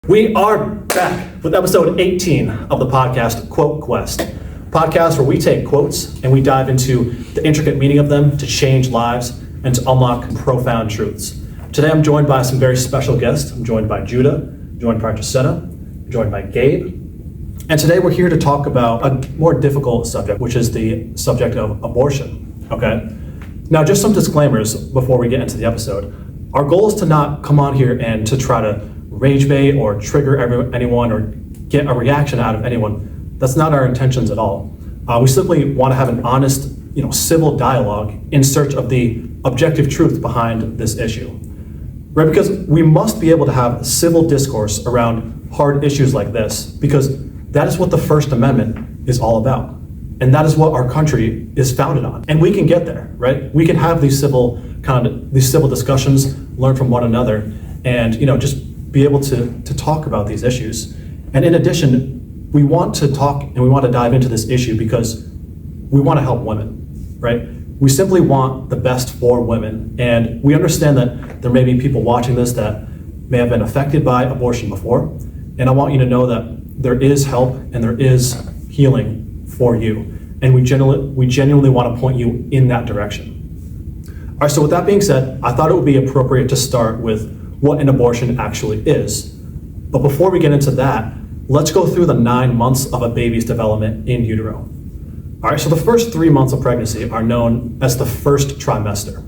We are back with episode 18 of the podcast Quote Quest, podcast where we take quotes and we dive into the intricate meaning of them to change lives and to unlock profound truths. Today I'm joined by some very special guests. I'm joined by Judah, joined by Tracetta, joined by Gabe, and today we're here to talk about a more difficult subject, which is the subject of abortion, okay? Now, just some disclaimers before we get into the episode. Our goal is to not come on here and to try to rage bait or trigger anyone or get a reaction out of anyone. That's not our intentions at all. We simply want to have an honest, civil dialogue in search of the objective truth behind this issue, right? Because we must be able to have civil discourse around hard issues like this, because that is what the First Amendment is all about. And that is what our country is founded on. And we can get there, right? We can have these civil discussions, learn from one another, and just be able to talk about these issues. And in addition, we want to talk and we want to dive into this issue because we want to help women, right? We simply want the best for women. And we understand that there may be people watching this that may have been affected by abortion before. And I want you to know that there is help and there is healing for you. And we genuinely want to point you in that direction. All right, so with that being said, I thought it would be appropriate to start with what an abortion actually is. But before we get into that, let's go through the 9 months of a baby's development in utero. All right, so the first 3 months of pregnancy are known as the first trimester.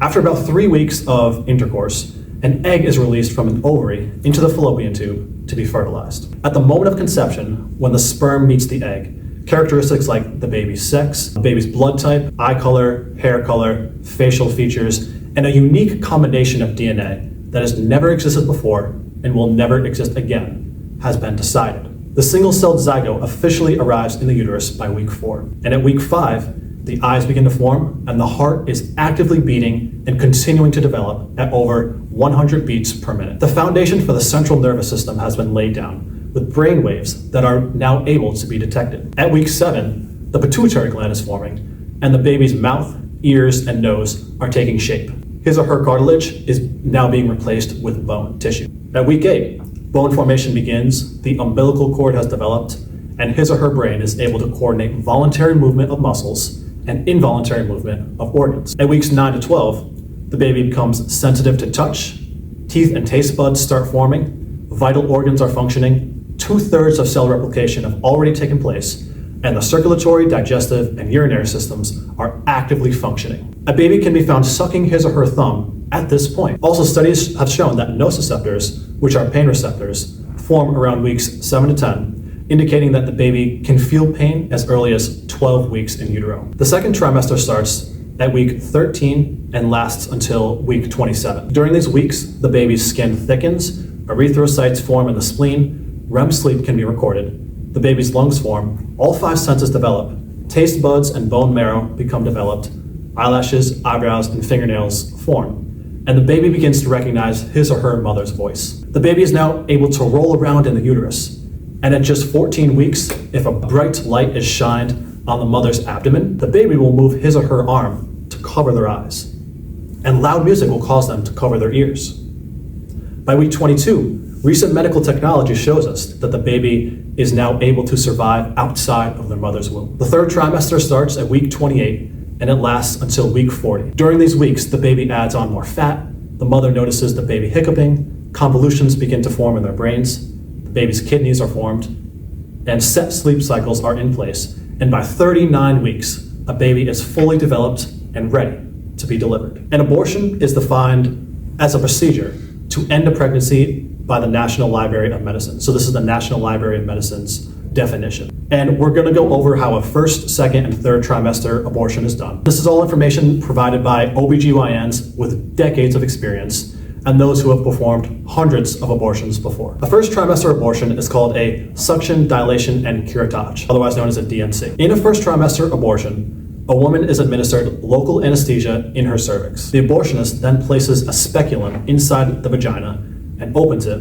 After about 3 weeks of intercourse, an egg is released from an ovary into the fallopian tube to be fertilized. At the moment of conception, when the sperm meets the egg, characteristics like the baby's sex, the baby's blood type, eye color, hair color, facial features, and a unique combination of DNA that has never existed before and will never exist again has been decided. The single-celled zygote officially arrives in the uterus by week 4. And at week 5, the eyes begin to form and the heart is actively beating and continuing to develop at over 100 beats per minute. The foundation for the central nervous system has been laid down, with brain waves that are now able to be detected. At week 7, the pituitary gland is forming, and the baby's mouth, ears, and nose are taking shape. His or her cartilage is now being replaced with bone tissue. At week 8, bone formation begins, the umbilical cord has developed, and his or her brain is able to coordinate voluntary movement of muscles and involuntary movement of organs. At weeks 9 to 12, the baby becomes sensitive to touch, teeth and taste buds start forming, vital organs are functioning, 2/3 of cell replication have already taken place, and the circulatory, digestive, and urinary systems are actively functioning. A baby can be found sucking his or her thumb at this point. Also, studies have shown that nociceptors, which are pain receptors, form around weeks 7 to 10, indicating that the baby can feel pain as early as 12 weeks in utero. The second trimester starts at week 13 and lasts until week 27. During these weeks, the baby's skin thickens, erythrocytes form in the spleen, REM sleep can be recorded, the baby's lungs form, all 5 senses develop, taste buds and bone marrow become developed, eyelashes, eyebrows, and fingernails form, and the baby begins to recognize his or her mother's voice. The baby is now able to roll around in the uterus, and at just 14 weeks, if a bright light is shined on the mother's abdomen, the baby will move his or her arm to cover their eyes, and loud music will cause them to cover their ears. By week 22, recent medical technology shows us that the baby is now able to survive outside of their mother's womb. The third trimester starts at week 28 and it lasts until week 40. During these weeks, the baby adds on more fat, the mother notices the baby hiccuping, convolutions begin to form in their brains, the baby's kidneys are formed, and set sleep cycles are in place. And by 39 weeks, a baby is fully developed and ready to be delivered. An abortion is defined as a procedure to end a pregnancy by the National Library of Medicine. So this is the National Library of Medicine's definition. And we're gonna go over how a first, second, and third trimester abortion is done. This is all information provided by OBGYNs with decades of experience and those who have performed hundreds of abortions before. A first trimester abortion is called a suction, dilation, and curettage, otherwise known as a DNC. In a first trimester abortion, a woman is administered local anesthesia in her cervix. The abortionist then places a speculum inside the vagina and opens it,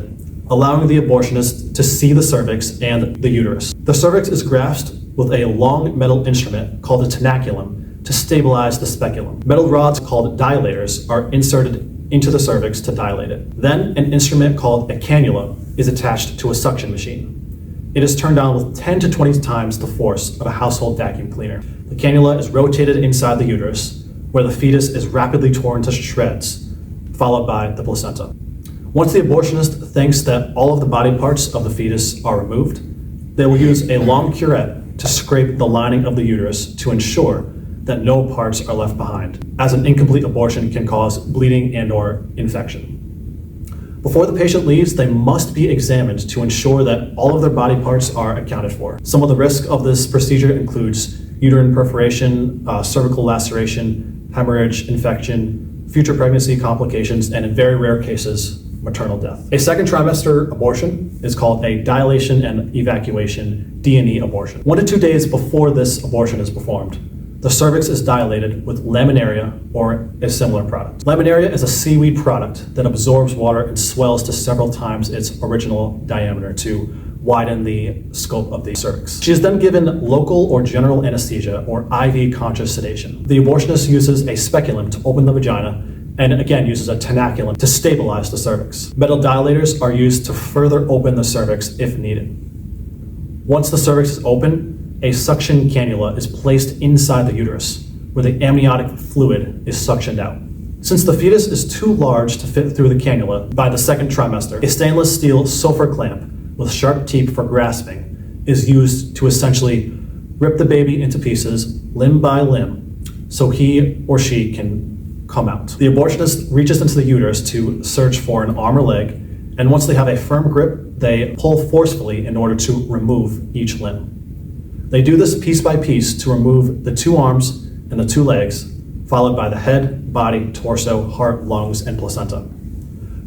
allowing the abortionist to see the cervix and the uterus. The cervix is grasped with a long metal instrument called a tenaculum to stabilize the speculum. Metal rods called dilators are inserted into the cervix to dilate it. Then an instrument called a cannula is attached to a suction machine. It is turned on with 10 to 20 times the force of a household vacuum cleaner. The cannula is rotated inside the uterus, where the fetus is rapidly torn to shreds, followed by the placenta. Once the abortionist thinks that all of the body parts of the fetus are removed, they will use a long curette to scrape the lining of the uterus to ensure that no parts are left behind, as an incomplete abortion can cause bleeding and/or infection. Before the patient leaves, they must be examined to ensure that all of their body parts are accounted for. Some of the risk of this procedure includes uterine perforation, cervical laceration, hemorrhage, infection, future pregnancy complications, and in very rare cases, maternal death. A second trimester abortion is called a dilation and evacuation D&E abortion. 1 to 2 days before this abortion is performed, the cervix is dilated with laminaria or a similar product. Laminaria is a seaweed product that absorbs water and swells to several times its original diameter to widen the scope of the cervix. She is then given local or general anesthesia or IV conscious sedation. The abortionist uses a speculum to open the vagina and again uses a tenaculum to stabilize the cervix. Metal dilators are used to further open the cervix if needed. Once the cervix is open, a suction cannula is placed inside the uterus, where the amniotic fluid is suctioned out. Since the fetus is too large to fit through the cannula by the second trimester, a stainless steel sulfur clamp with sharp teeth for grasping is used to essentially rip the baby into pieces, limb by limb, so he or she can come out. The abortionist reaches into the uterus to search for an arm or leg, and once they have a firm grip, they pull forcefully in order to remove each limb. They do this piece by piece to remove the 2 arms and the 2 legs, followed by the head, body, torso, heart, lungs, and placenta.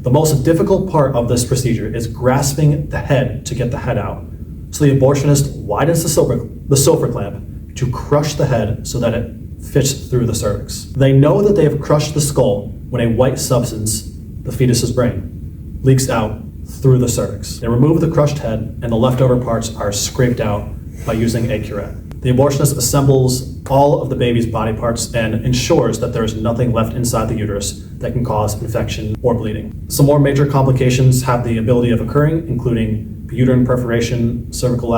The most difficult part of this procedure is grasping the head to get the head out. So the abortionist widens the sulfur clamp to crush the head so that it fits through the cervix. They know that they have crushed the skull when a white substance, the fetus's brain, leaks out through the cervix. They remove the crushed head and the leftover parts are scraped out by using a curette. The abortionist assembles all of the baby's body parts and ensures that there is nothing left inside the uterus that can cause infection or bleeding. Some more major complications have the ability of occurring, including uterine perforation, cervical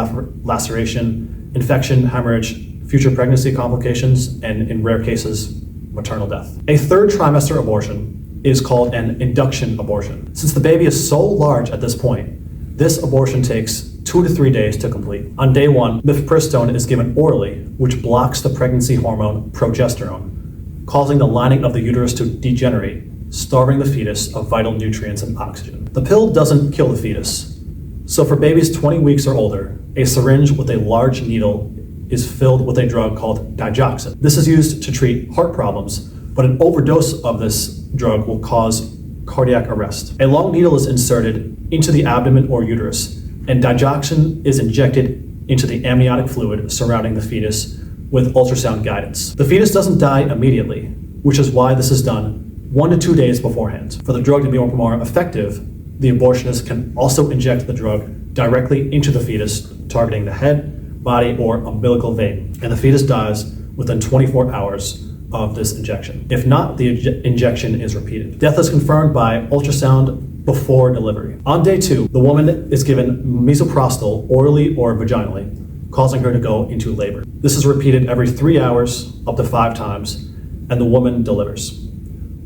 laceration, infection, hemorrhage, future pregnancy complications, and in rare cases, maternal death. A third trimester abortion is called an induction abortion. Since the baby is so large at this point, this abortion takes 2 to 3 days to complete. On day 1, mifepristone is given orally, which blocks the pregnancy hormone progesterone, causing the lining of the uterus to degenerate, starving the fetus of vital nutrients and oxygen. The pill doesn't kill the fetus. So for babies 20 weeks or older, a syringe with a large needle is filled with a drug called digoxin. This is used to treat heart problems, but an overdose of this drug will cause cardiac arrest. A long needle is inserted into the abdomen or uterus, and digoxin is injected into the amniotic fluid surrounding the fetus with ultrasound guidance. The fetus doesn't die immediately, which is why this is done 1 to 2 days beforehand. For the drug to be more effective, the abortionist can also inject the drug directly into the fetus, targeting the head, body, or umbilical vein, and the fetus dies within 24 hours of this injection. If not, the injection is repeated. Death is confirmed by ultrasound before delivery. On day 2, the woman is given misoprostol orally or vaginally, causing her to go into labor. This is repeated every 3 hours, up to 5 times, and the woman delivers.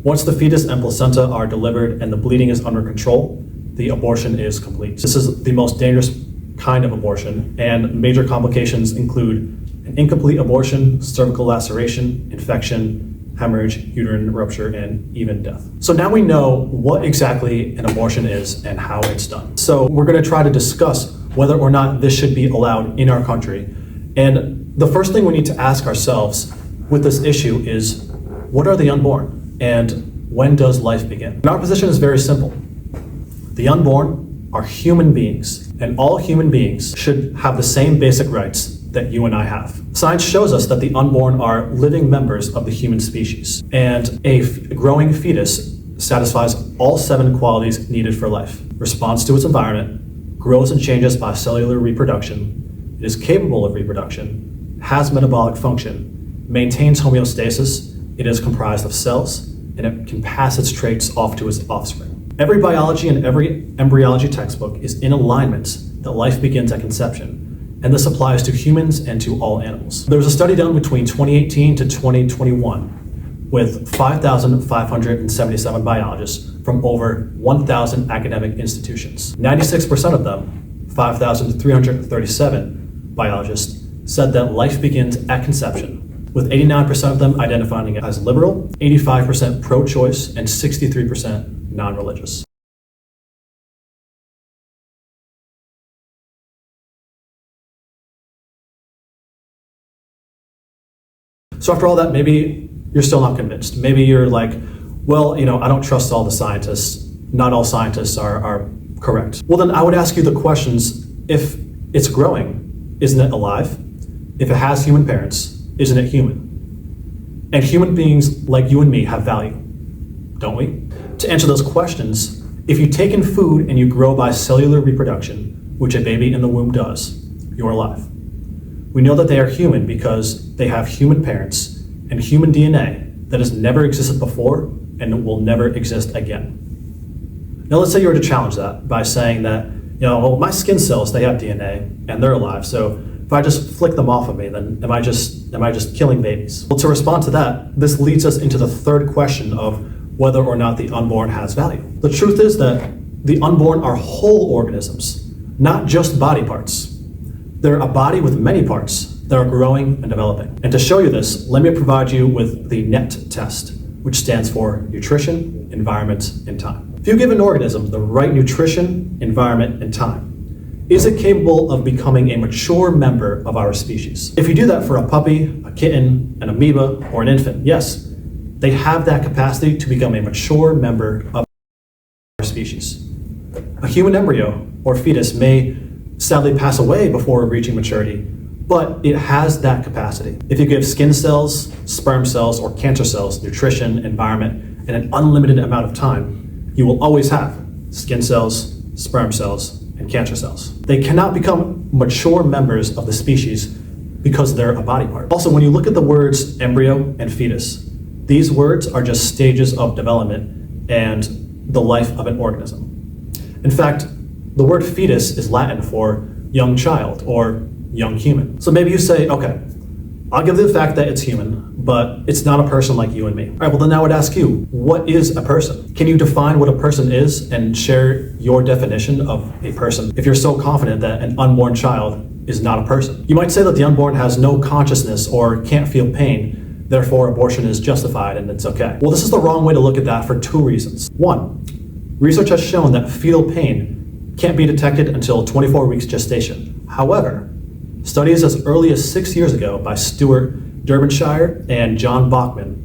Once the fetus and placenta are delivered and the bleeding is under control, the abortion is complete. This is the most dangerous kind of abortion, and major complications include an incomplete abortion, cervical laceration, infection, hemorrhage, uterine rupture, and even death. So now we know what exactly an abortion is and how it's done. So we're going to try to discuss whether or not this should be allowed in our country. And the first thing we need to ask ourselves with this issue is, what are the unborn? And when does life begin? And our position is very simple. The unborn are human beings, and all human beings should have the same basic rights that you and I have. Science shows us that the unborn are living members of the human species, and a growing fetus satisfies all 7 qualities needed for life: responds to its environment, grows and changes by cellular reproduction, it is capable of reproduction, has metabolic function, maintains homeostasis, it is comprised of cells, and it can pass its traits off to its offspring. Every biology and every embryology textbook is in alignment that life begins at conception, and this applies to humans and to all animals. There was a study done between 2018 to 2021 with 5,577 biologists from over 1,000 academic institutions. 96% of them, 5,337 biologists, said that life begins at conception, with 89% of them identifying it as liberal, 85% pro-choice, and 63% non-religious. So after all that, maybe you're still not convinced. Maybe you're like, well, I don't trust all the scientists. Not all scientists are correct. Well, then I would ask you the questions: if it's growing, isn't it alive? If it has human parents, isn't it human? And human beings like you and me have value, don't we? To answer those questions, if you take in food and you grow by cellular reproduction, which a baby in the womb does, you're alive. We know that they are human because they have human parents and human DNA that has never existed before and will never exist again. Now let's say you were to challenge that by saying that, well, my skin cells, they have DNA and they're alive, so if I just flick them off of me, then am I just killing babies? Well, to respond to that, this leads us into the third question of whether or not the unborn has value. The truth is that the unborn are whole organisms, not just body parts. They're a body with many parts that are growing and developing. And to show you this, let me provide you with the NET test, which stands for nutrition, environment, and time. If you give an organism the right nutrition, environment, and time, is it capable of becoming a mature member of our species? If you do that for a puppy, a kitten, an amoeba, or an infant, yes, they have that capacity to become a mature member of our species. A human embryo or fetus may sadly pass away before reaching maturity, but it has that capacity. If you give skin cells, sperm cells, or cancer cells nutrition, environment, and an unlimited amount of time, you will always have skin cells, sperm cells, and cancer cells. They cannot become mature members of the species because they're a body part. Also, when you look at the words embryo and fetus, these words are just stages of development and the life of an organism. In fact, the word fetus is Latin for young child or young human. So maybe you say, okay, I'll give the fact that it's human, but it's not a person like you and me. All right, well then I would ask you, what is a person? Can you define what a person is and share your definition of a person if you're so confident that an unborn child is not a person? You might say that the unborn has no consciousness or can't feel pain, therefore abortion is justified and it's okay. Well, this is the wrong way to look at that for two reasons. One, research has shown that fetal pain can't be detected until 24 weeks gestation. However, studies as early as 6 years ago by Stuart Derbyshire and John Bachman,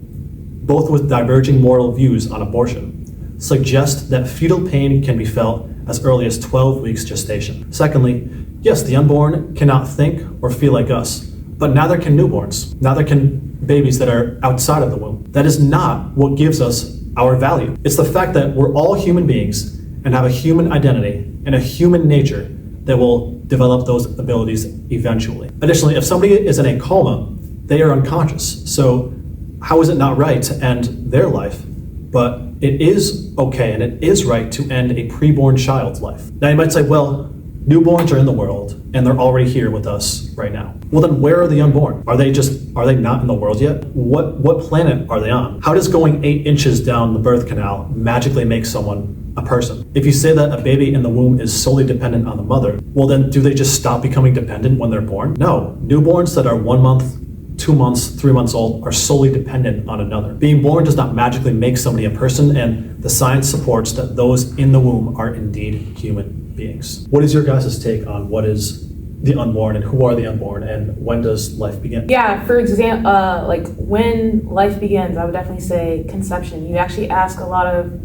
both with diverging moral views on abortion, suggest that fetal pain can be felt as early as 12 weeks gestation. Secondly, yes, the unborn cannot think or feel like us, but neither can newborns, neither can babies that are outside of the womb. That is not what gives us our value. It's the fact that we're all human beings and have a human identity and a human nature that will develop those abilities eventually. Additionally, if somebody is in a coma, they are unconscious. So how is it not right to end their life? But it is okay and it is right to end a preborn child's life. Now you might say, well, newborns are in the world and they're already here with us right now. Well then where are the unborn? Are they not in the world yet? What planet are they on? How does going 8 inches down the birth canal magically make someone a person? If you say that a baby in the womb is solely dependent on the mother, well then do they just stop becoming dependent when they're born? No, newborns that are 1 month, 2 months, 3 months old are solely dependent on another. Being born does not magically make somebody a person, and the science supports that those in the womb are indeed human beings. What is your guys' take on what is the unborn and who are the unborn and when does life begin? Yeah, for example, like when life begins, I would definitely say conception. You actually ask a lot of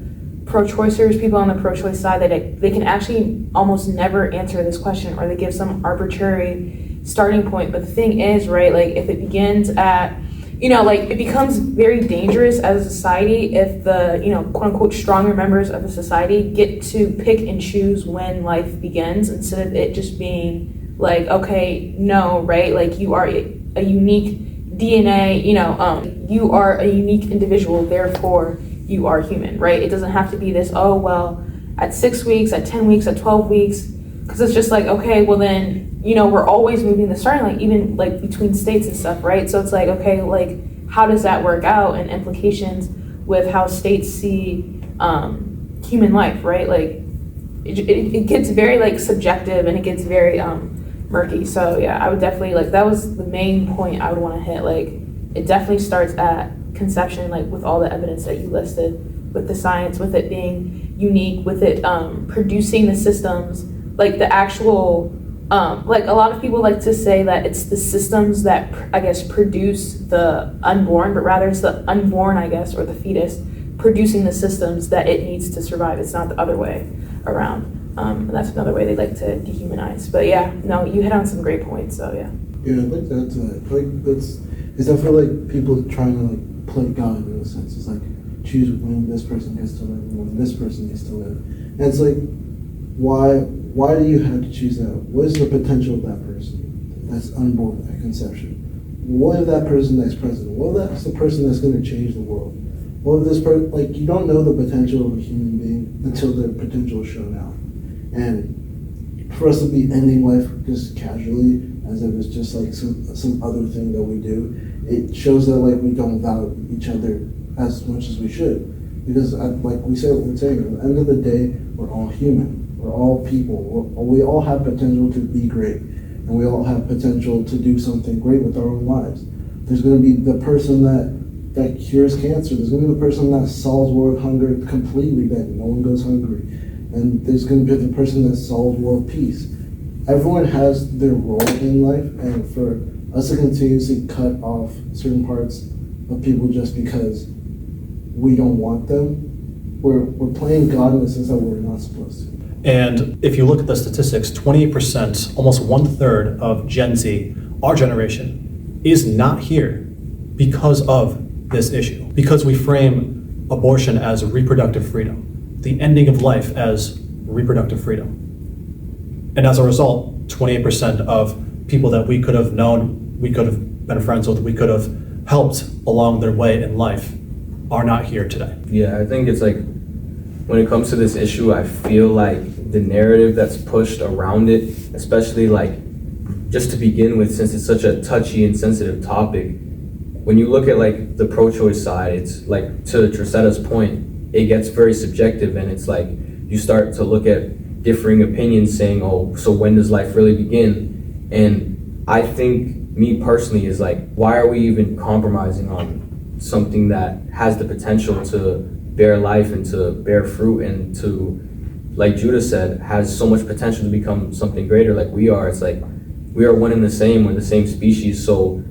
pro-choicers, people on the pro-choice side, that they can actually almost never answer this question, or they give some arbitrary starting point. But the thing is, right, like if it begins at, like it becomes very dangerous as a society if the, quote unquote stronger members of the society get to pick and choose when life begins instead of it just being like, okay, no, right, like you are a unique DNA, you are a unique individual, therefore you are human, right? It doesn't have to be this, oh, well, at 6 weeks, at 10 weeks, at 12 weeks, because it's just like, okay, well then, we're always moving the starting line, even like between states and stuff, right? So it's like, okay, like, how does that work out, and implications with how states see human life, right? Like, it gets very like subjective, and it gets very murky. So yeah, I would definitely, like, that was the main point I would want to hit. Like, it definitely starts at conception, like with all the evidence that you listed, with the science, with it being unique, with it producing the systems, like the actual like a lot of people like to say that it's the systems that I guess produce the unborn, but rather it's the unborn, I guess, or the fetus producing the systems that it needs to survive. It's not the other way around. And that's another way they like to dehumanize. But yeah, no, you hit on some great points. So yeah. Yeah, I'd like to add to that. Like, because I feel like people trying to like play God in a sense. It's like choose when this person gets to live and when this person gets to live. And it's like, why do you have to choose that? What is the potential of that person that's unborn at conception? What if that person that's president? What if that's the person that's going to change the world? What if this person, like, you don't know the potential of a human being until the potential is shown out. And for us to be ending life just casually, as if it's just like some other thing that we do, it shows that like we don't value each other as much as we should. Because like we're saying, at the end of the day, we're all human. We're all people. We all have potential to be great. And we all have potential to do something great with our own lives. There's going to be the person that cures cancer. There's going to be the person that solves world hunger completely, that no one goes hungry. And there's going to be the person that solves world peace. Everyone has their role in life, and for us to continuously cut off certain parts of people just because we don't want them, we're playing God in the sense that we're not supposed to. And if you look at the statistics, 28%, almost 1/3 of Gen Z, our generation, is not here because of this issue. Because we frame abortion as reproductive freedom, the ending of life as reproductive freedom. And as a result, 28% of people that we could have known, we could have been friends with, we could have helped along their way in life, are not here today. Yeah, I think it's like, when it comes to this issue, I feel like the narrative that's pushed around it, especially like, just to begin with, since it's such a touchy and sensitive topic, when you look at like the pro-choice side, it's like, to Tracetta's point, it gets very subjective, and it's like, you start to look at differing opinions saying, oh, so when does life really begin? And I think, me personally, is like, why are we even compromising on something that has the potential to bear life and to bear fruit and to, like Judah said, has so much potential to become something greater like we are? It's like, we are one and the same, we're the same species, so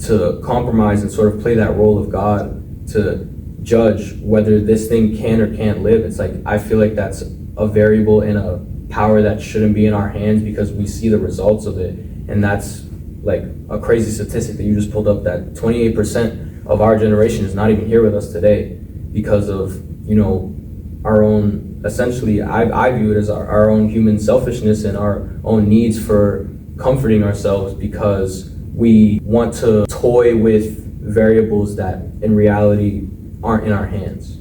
to compromise and sort of play that role of God to judge whether this thing can or can't live, it's like, I feel like that's a variable and a power that shouldn't be in our hands, because we see the results of it. And that's like a crazy statistic that you just pulled up, that 28% of our generation is not even here with us today because of, our own, essentially, I view it as our own human selfishness and our own needs for comforting ourselves, because we want to toy with variables that in reality aren't in our hands.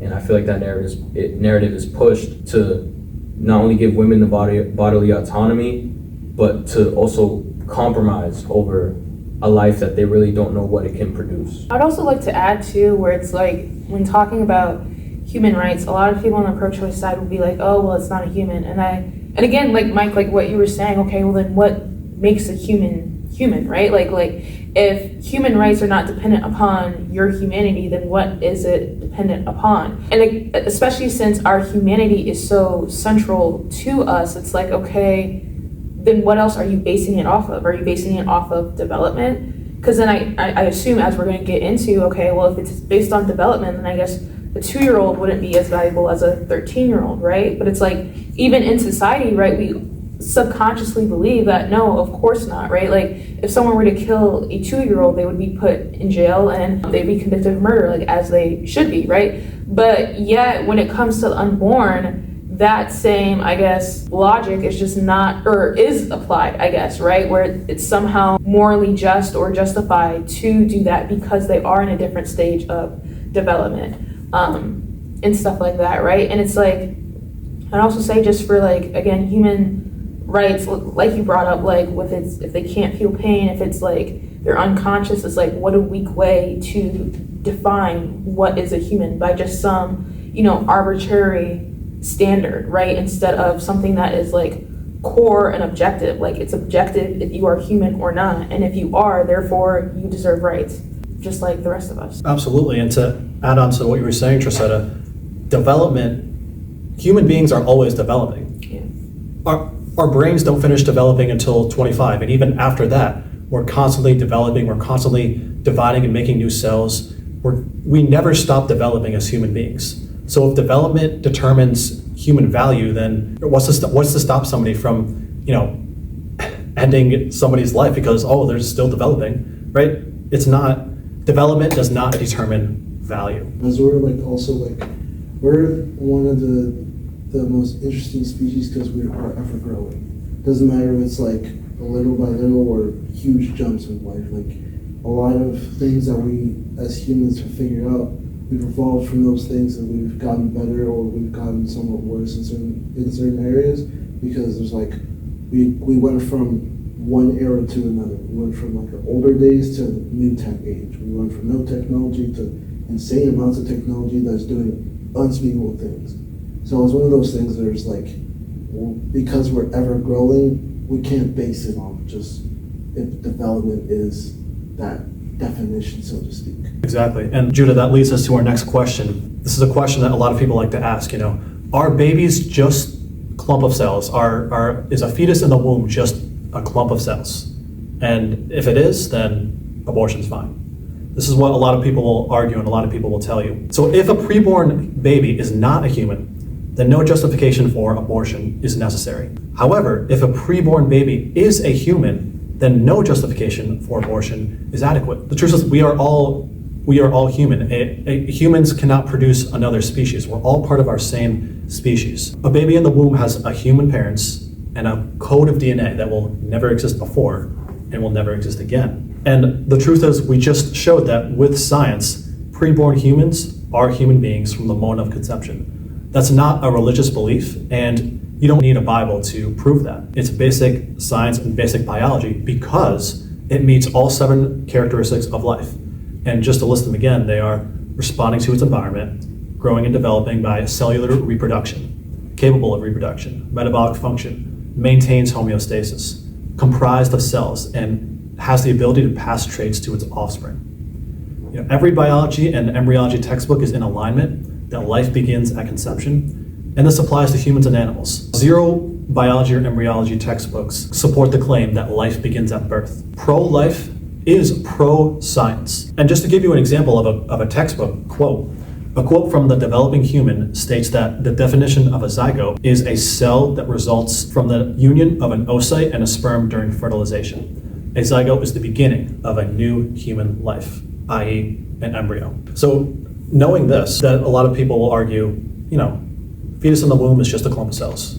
And I feel like that narrative is pushed to not only give women the bodily autonomy, but to also compromise over a life that they really don't know what it can produce. I'd also like to add too, where it's like, when talking about human rights, a lot of people on the pro-choice side will be like, oh, well, it's not a human. And again, like Mike, like what you were saying, okay, well then what makes a human, right? Like if human rights are not dependent upon your humanity, then what is it dependent upon? And especially since our humanity is so central to us, it's like, okay, then what else are you basing it off of? Are you basing it off of development? Because then I assume, as we're going to get into, okay, well, if it's based on development, then I guess a 2-year-old wouldn't be as valuable as a 13-year-old, right? But it's like, even in society, right, we subconsciously believe that, no, of course not, right? Like, if someone were to kill a 2-year-old, they would be put in jail and they'd be convicted of murder, like, as they should be, right? But yet, when it comes to the unborn, that same, I guess, logic is just not, or is applied, I guess, right? Where it's somehow morally just or justified to do that because they are in a different stage of development. and stuff like that, right? And it's like, I'd also say just for like, again, human rights, like you brought up, like with if they can't feel pain, if it's like they're unconscious, it's like, what a weak way to define what is a human by just some, arbitrary standard, right? Instead of something that is like core and objective, like it's objective if you are human or not. And if you are, therefore you deserve rights, just like the rest of us. Absolutely. And to add on to what you were saying, Tracetta, human beings are always developing. Yeah. Our brains don't finish developing until 25. And even after that, we're constantly developing, we're constantly dividing and making new cells. We never stop developing as human beings. So if development determines human value, then what's to stop somebody from, ending somebody's life because, they're still developing, right? It's not, development does not determine value. As we're we're one of the most interesting species because we are ever growing. Doesn't matter if it's like little by little or huge jumps in life. Like a lot of things that we as humans have figured out, we've evolved from those things and we've gotten better or we've gotten somewhat worse in certain areas because there's like we went from one era to another. We went from like older days to new tech age. We went from no technology to insane amounts of technology that's doing unspeakable things. So it's one of those things there's like, because we're ever growing, we can't base it on just if development is that definition, so to speak. Exactly. And Judah, that leads us to our next question. This is a question that a lot of people like to ask, are babies just clump of cells? Is a fetus in the womb just a clump of cells? And if it is, then abortion's fine. This is what a lot of people will argue and a lot of people will tell you. So if a preborn baby is not a human, then no justification for abortion is necessary. However, if a preborn baby is a human, then no justification for abortion is adequate. The truth is we are all human. Humans cannot produce another species. We're all part of our same species. A baby in the womb has a human parents and a code of DNA that will never exist before and will never exist again. And the truth is, we just showed that with science, preborn humans are human beings from the moment of conception. That's not a religious belief, and you don't need a Bible to prove that. It's basic science and basic biology because it meets all 7 characteristics of life. And just to list them again, they are responding to its environment, growing and developing by cellular reproduction, capable of reproduction, metabolic function, maintains homeostasis, comprised of cells, and has the ability to pass traits to its offspring. Every biology and embryology textbook is in alignment that life begins at conception, and this applies to humans and animals. 0 biology or embryology textbooks support the claim that life begins at birth. Pro-life is pro-science. And just to give you an example of a textbook quote, a quote from The Developing Human states that the definition of a zygote is a cell that results from the union of an oocyte and a sperm during fertilization. A zygote is the beginning of a new human life, i.e. an embryo. So knowing this, that a lot of people will argue, fetus in the womb is just a clump of cells.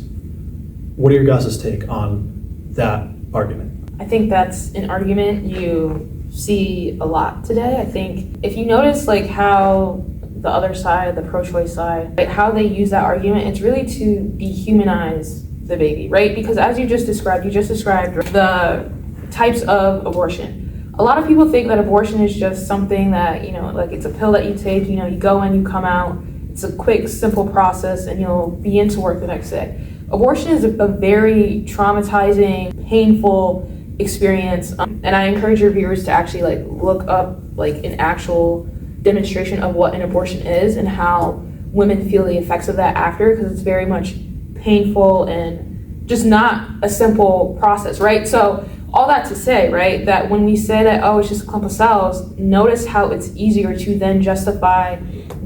What are your guys' take on that argument? I think that's an argument you see a lot today. I think if you notice like how the other side, the pro-choice side, like how they use that argument, it's really to dehumanize the baby, right? Because as you just described the types of abortion. A lot of people think that abortion is just something that, like it's a pill that you take, you go in, you come out, it's a quick, simple process, and you'll be into work the next day. Abortion is a very traumatizing, painful experience, and I encourage your viewers to actually like look up like an actual demonstration of what an abortion is and how women feel the effects of that after, because it's very much painful and just not a simple process, right? So all that to say, right, that when we say that, it's just a clump of cells, notice how it's easier to then justify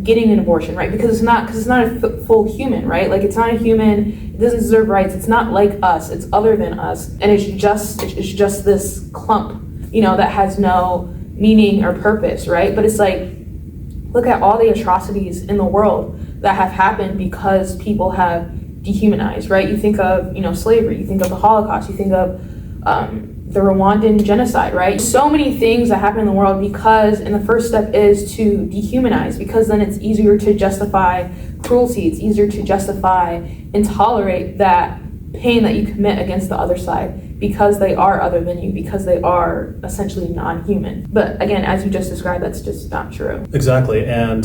getting an abortion, right? Because it's not a full human, right? Like it's not a human, it doesn't deserve rights, it's not like us, it's other than us, and it's just this clump, that has no meaning or purpose, right? But it's like, look at all the atrocities in the world that have happened because people have dehumanized, right? You think of, slavery, you think of the Holocaust, you think of the Rwandan genocide, right? So many things that happen in the world because, and the first step is to dehumanize, because then it's easier to justify cruelty, it's easier to justify and tolerate that pain that you commit against the other side because they are other than you, because they are essentially non-human. But again, as you just described, that's just not true. Exactly, and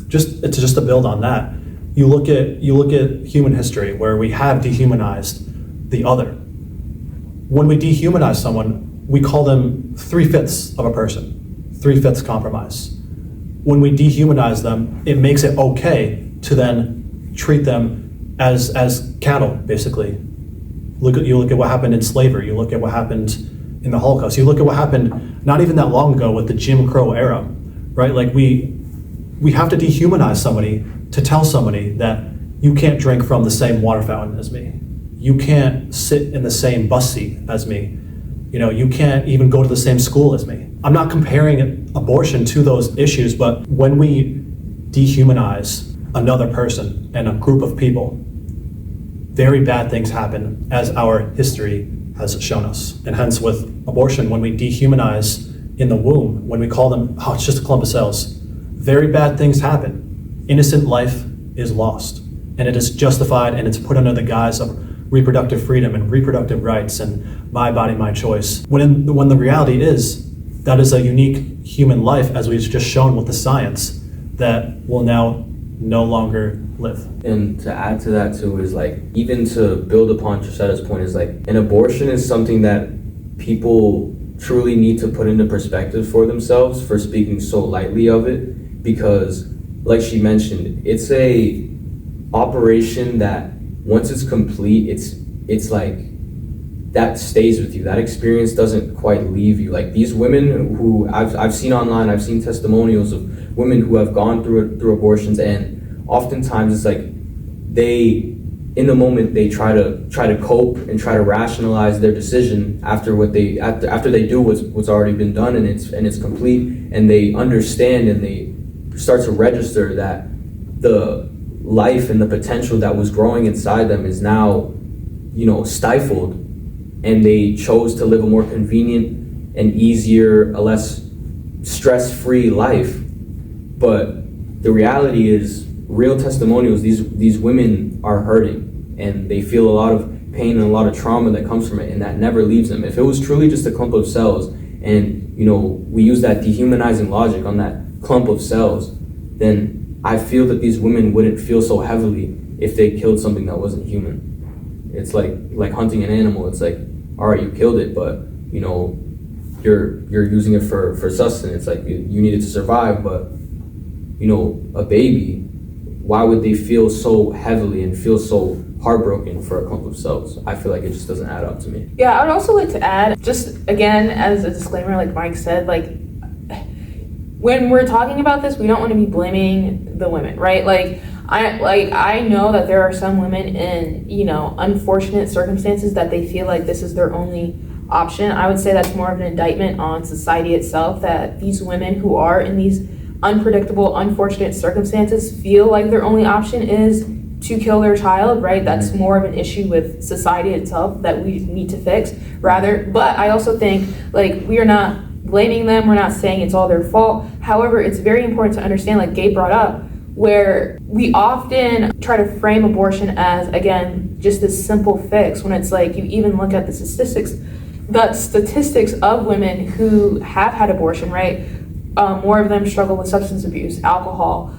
just to build on that, you look at human history where we have dehumanized the other. When we dehumanize someone, we call them 3/5 of a person, 3/5 compromise. When we dehumanize them, it makes it okay to then treat them as cattle, basically. You look at what happened in slavery, you look at what happened in the Holocaust, you look at what happened not even that long ago with the Jim Crow era, right? Like we have to dehumanize somebody to tell somebody that you can't drink from the same water fountain as me. You can't sit in the same bus seat as me. You can't even go to the same school as me. I'm not comparing abortion to those issues, but when we dehumanize another person and a group of people, very bad things happen, as our history has shown us. And hence with abortion, when we dehumanize in the womb, when we call them, oh, it's just a clump of cells, very bad things happen. Innocent life is lost, and it is justified, and it's put under the guise of reproductive freedom and reproductive rights and my body, my choice. When the reality is, that is a unique human life, as we've just shown with the science, that will now no longer live. And to add to that too is like, even to build upon Tracetta's point, is like, an abortion is something that people truly need to put into perspective for themselves for speaking so lightly of it, because like she mentioned, it's a operation that once it's complete, it's like that stays with you. That experience doesn't quite leave you. Like these women who I've seen online, I've seen testimonials of women who have gone through abortions, and oftentimes it's like in the moment they try to cope and try to rationalize their decision after they do what's already been done, and it's complete, and they understand and they start to register that the life and the potential that was growing inside them is now, stifled, and they chose to live a more convenient and easier, a less stress-free life. But the reality is, real testimonials, these women are hurting, and they feel a lot of pain and a lot of trauma that comes from it, and that never leaves them. If it was truly just a clump of cells, and we use that dehumanizing logic on that clump of cells, then I feel that these women wouldn't feel so heavily if they killed something that wasn't human. It's like hunting an animal. It's like, all right, you killed it, but you're using it for sustenance. Like you need it to survive, but a baby, why would they feel so heavily and feel so heartbroken for a clump of cells? I feel like it just doesn't add up to me. Yeah, I would also like to add, just again as a disclaimer, like Mike said, like when we're talking about this, we don't want to be blaming the women, right? I know that there are some women in, unfortunate circumstances that they feel like this is their only option. I would say that's more of an indictment on society itself, that these women who are in these unpredictable, unfortunate circumstances feel like their only option is to kill their child, right? That's more of an issue with society itself that we need to fix rather. But I also think we are not blaming them. We're not saying it's all their fault. However, it's very important to understand, like Gabe brought up, where we often try to frame abortion as, again, just this simple fix, when it's like, you even look at the statistics of women who have had abortion, right? More of them struggle with substance abuse, alcohol.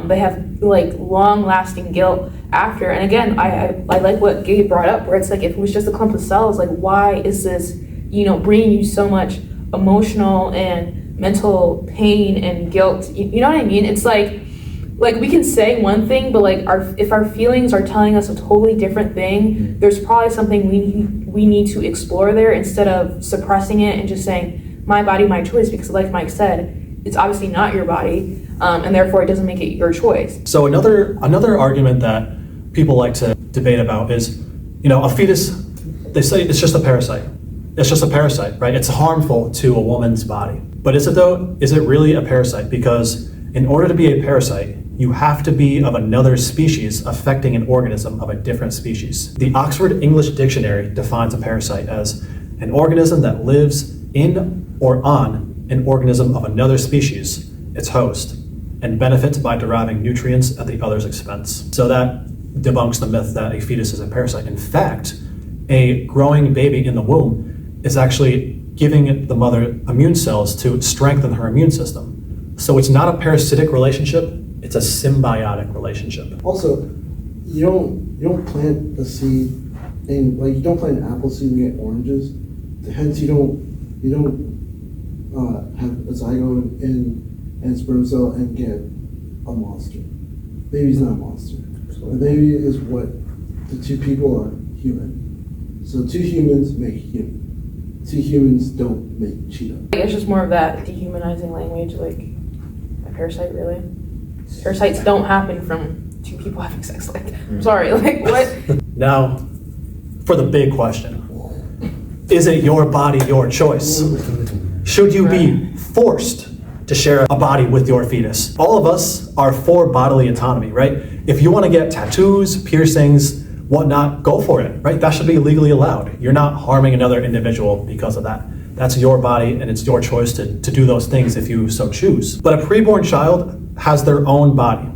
They have long-lasting guilt after. And again, I like what Gabe brought up, where it's like, if it was just a clump of cells, like why is this, bringing you so much emotional and mental pain and guilt? You know what I mean? It's like we can say one thing, but if our feelings are telling us a totally different thing, there's probably something we need to explore there, instead of suppressing it and just saying, my body, my choice, because like Mike said, it's obviously not your body, and therefore it doesn't make it your choice. So another argument that people like to debate about is, a fetus, they say it's just a parasite. It's just a parasite, right? It's harmful to a woman's body. But is it though? Is it really a parasite? Because in order to be a parasite, you have to be of another species affecting an organism of a different species. The Oxford English Dictionary defines a parasite as An organism that lives in or on an organism of another species, its host, and benefits by deriving nutrients at the other's expense. So that debunks the myth that a fetus is a parasite. In fact, a growing baby in the womb is actually giving the mother immune cells to strengthen her immune system. So it's not a parasitic relationship, it's a symbiotic relationship. Also, you don't plant a seed and like you don't plant an apple seed and get oranges. Hence, you don't have a zygote and sperm cell and get a monster. Baby's not a monster. The baby is what the two people are, human. So two humans make human. Two humans don't make cheetah. It's just more of that dehumanizing language, like a parasite, really. Parasites don't happen from two people having sex. Like, I'm sorry, like what? Now, for the big question. Is it your body, your choice? Should you be forced to share a body with your fetus? All of us are for bodily autonomy, right? If you want to get tattoos, piercings, whatnot, go for it, right? That should be legally allowed. You're not harming another individual because of that. That's your body and it's your choice to do those things if you so choose. But a preborn child has their own body,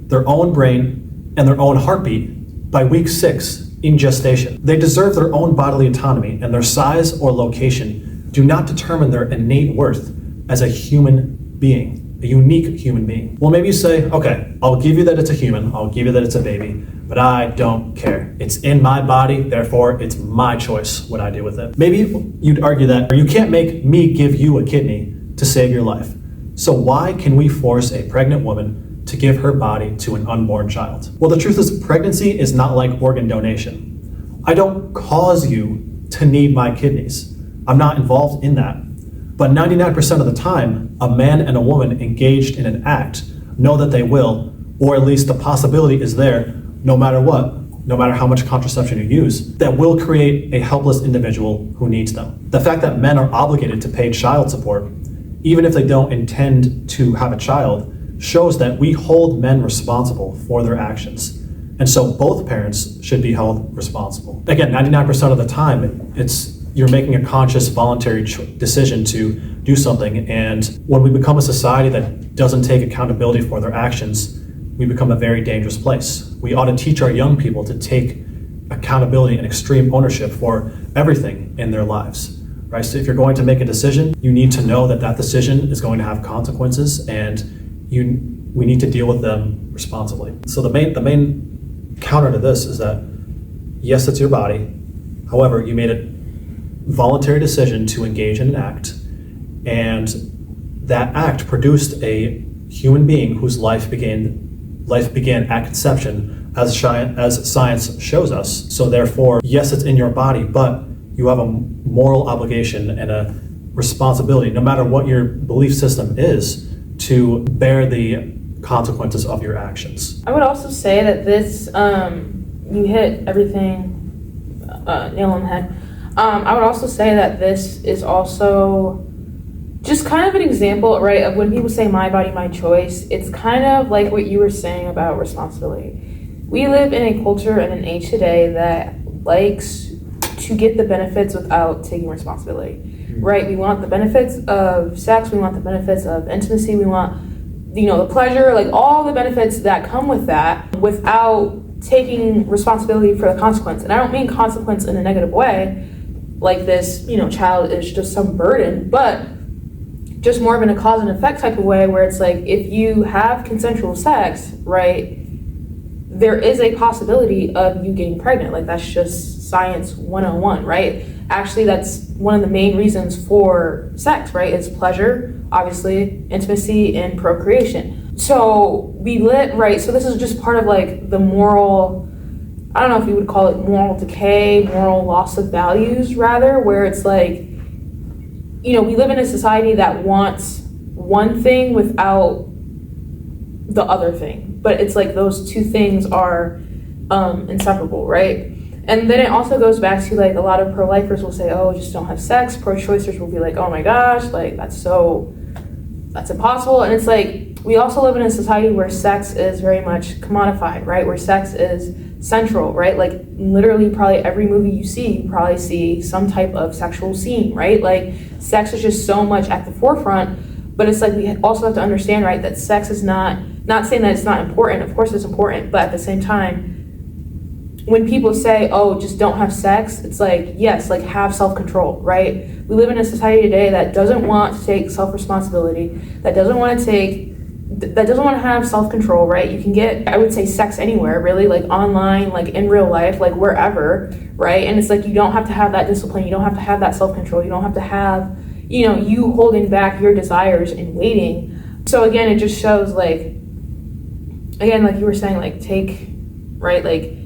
their own brain, and their own heartbeat by week 6 in gestation. They deserve their own bodily autonomy, and their size or location do not determine their innate worth as a human being, a unique human being. Well, maybe you say, okay, I'll give you that it's a human, I'll give you that it's a baby, but I don't care. It's in my body, therefore it's my choice what I do with it. Maybe you'd argue that you can't make me give you a kidney to save your life. So why can we force a pregnant woman to give her body to an unborn child? Well, the truth is pregnancy is not like organ donation. I don't cause you to need my kidneys. I'm not involved in that. But 99% of the time, a man and a woman engaged in an act know that they will, or at least the possibility is there, no matter what, no matter how much contraception you use, that will create a helpless individual who needs them. The fact that men are obligated to pay child support, even if they don't intend to have a child, shows that we hold men responsible for their actions. And so both parents should be held responsible. Again, 99% of the time, you're making a conscious, voluntary decision to do something. And when we become a society that doesn't take accountability for their actions, we become a very dangerous place. We ought to teach our young people to take accountability and extreme ownership for everything in their lives. Right? So if you're going to make a decision, you need to know that that decision is going to have consequences, and we need to deal with them responsibly. So the main counter to this is that, yes, it's your body. However, you made a voluntary decision to engage in an act, and that act produced a human being whose life began at conception, as science shows us. So therefore, yes, it's in your body, but you have a moral obligation and a responsibility, no matter what your belief system is, to bear the consequences of your actions. I would also say that this, you hit everything nail on the head. I would also say that this is also just kind of an example, right, of when people say my body, my choice. It's kind of like what you were saying about responsibility. We live in a culture and an age today that likes to get the benefits without taking responsibility, right? We want the benefits of sex, we want the benefits of intimacy, we want, the pleasure, like all the benefits that come with that without taking responsibility for the consequence. And I don't mean consequence in a negative way, like this, child is just some burden, but just more of in a cause and effect type of way where it's like, if you have consensual sex, right, there is a possibility of you getting pregnant. Like that's just science 101, right? Actually, that's one of the main reasons for sex, right? Is pleasure, obviously, intimacy, and procreation. So so this is just part of like the moral, I don't know if you would call it moral decay, moral loss of values rather, where it's like, we live in a society that wants one thing without the other thing. But it's like those two things are inseparable, right? And then it also goes back to like a lot of pro-lifers will say, oh, just don't have sex. Pro-choicers will be like, oh my gosh, like that's impossible. And it's like, we also live in a society where sex is very much commodified, right? Where sex is central, right? Like literally probably every movie you probably see some type of sexual scene, right? Like sex is just so much at the forefront, but it's like we also have to understand, right, that sex is not saying that it's not important. Of course it's important, but at the same time, when people say, oh, just don't have sex, it's like, yes, like have self-control, right? We live in a society today that doesn't want to take self-responsibility, that doesn't want to have self-control, right? You can get, I would say, sex anywhere, really, like online, like in real life, like wherever, right? And it's like you don't have to have that discipline, you don't have to have that self-control, you don't have to have, you holding back your desires and waiting. So again, it just shows like, again, like you were saying, like take, right, like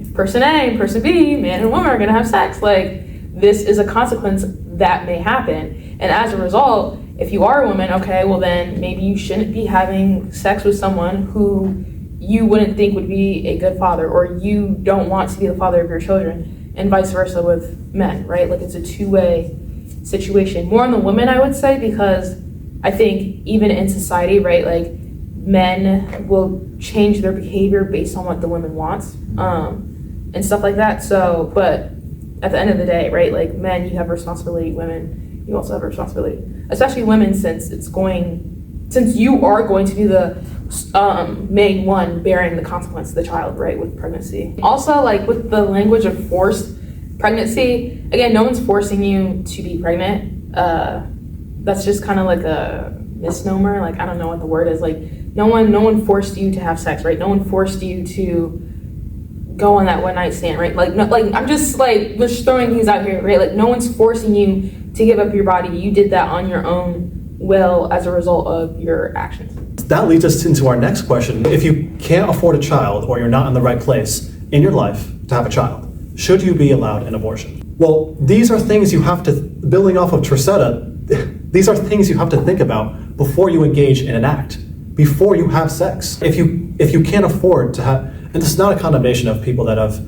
if person A and person B, man and woman, are gonna have sex, like this is a consequence that may happen. And as a result, if you are a woman, okay, well then maybe you shouldn't be having sex with someone who you wouldn't think would be a good father, or you don't want to be the father of your children, and vice versa with men, right? Like it's a two-way situation. More on the women, I would say, because I think even in society, right, like men will change their behavior based on what the women wants, and stuff like that. So, but at the end of the day, right, like men, you have a responsibility, women, you also have a responsibility, especially women, since you are going to be the main one bearing the consequence of the child, right, with pregnancy. Also, like with the language of forced pregnancy, again, no one's forcing you to be pregnant. That's just kind of like a misnomer. Like, I don't know what the word is. Like, no one forced you to have sex, right? No one forced you to go on that one night stand, right? Like, no, like I'm just throwing things out here, right? Like, no one's forcing you to give up your body. You did that on your own will as a result of your actions. That leads us into our next question. If you can't afford a child, or you're not in the right place in your life to have a child, should you be allowed an abortion? Well, these are things you have to, building off of Tracetta, these are things you have to think about before you engage in an act, before you have sex. If you can't afford to have, and this is not a condemnation of people that have,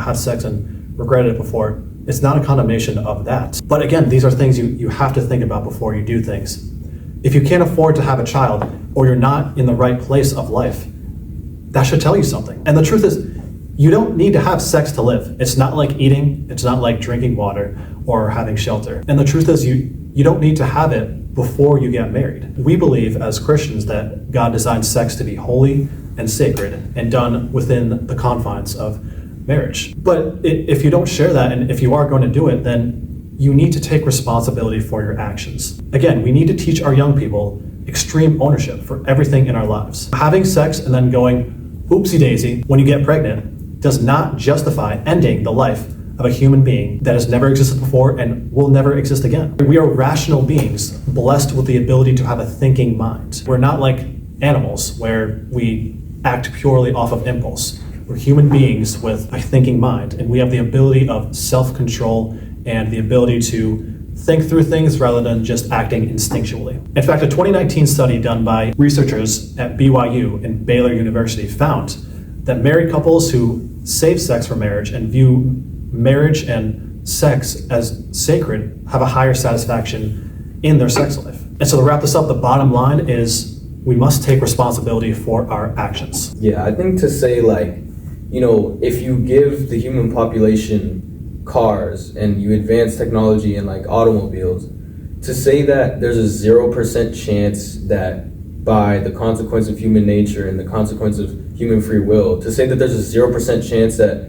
had sex and regretted it before. It's not a condemnation of that. But again, these are things you have to think about before you do things. If you can't afford to have a child, or you're not in the right place of life, that should tell you something. And the truth is, you don't need to have sex to live. It's not like eating, it's not like drinking water or having shelter. And the truth is, you don't need to have it before you get married. We believe as Christians that God designed sex to be holy and sacred and done within the confines of marriage. But if you don't share that, and if you are going to do it, then you need to take responsibility for your actions. Again, we need to teach our young people extreme ownership for everything in our lives. Having sex and then going, oopsie daisy, when you get pregnant, does not justify ending the life of a human being that has never existed before and will never exist again. We are rational beings, blessed with the ability to have a thinking mind. We're not like animals where we act purely off of impulse. We're human beings with a thinking mind, and we have the ability of self-control and the ability to think through things rather than just acting instinctually. In fact, a 2019 study done by researchers at BYU and Baylor University found that married couples who save sex for marriage and view marriage and sex as sacred have a higher satisfaction in their sex life. And so to wrap this up, the bottom line is we must take responsibility for our actions. Yeah, I think to say if you give the human population cars and you advance technology in like automobiles, to say that there's a 0% chance that by the consequence of human nature and the consequence of human free will, to say that there's a 0% chance that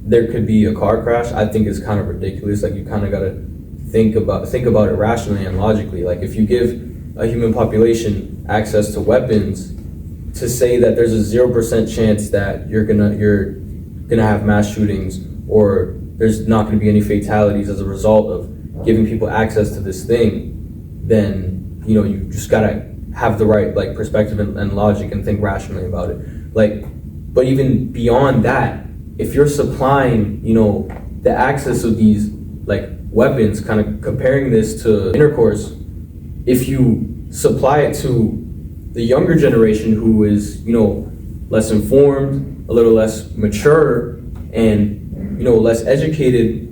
there could be a car crash, I think is kind of ridiculous. Like, you kind of got to think about it rationally and logically. Like, if you give a human population access to weapons, to say that there's a 0% chance that you're gonna have mass shootings, or there's not gonna be any fatalities as a result of giving people access to this thing, then you just gotta have the right perspective and logic and think rationally about it. But even beyond that, if you're supplying the access of these weapons, kind of comparing this to intercourse, if you supply it to the younger generation who is less informed, a little less mature, and less educated,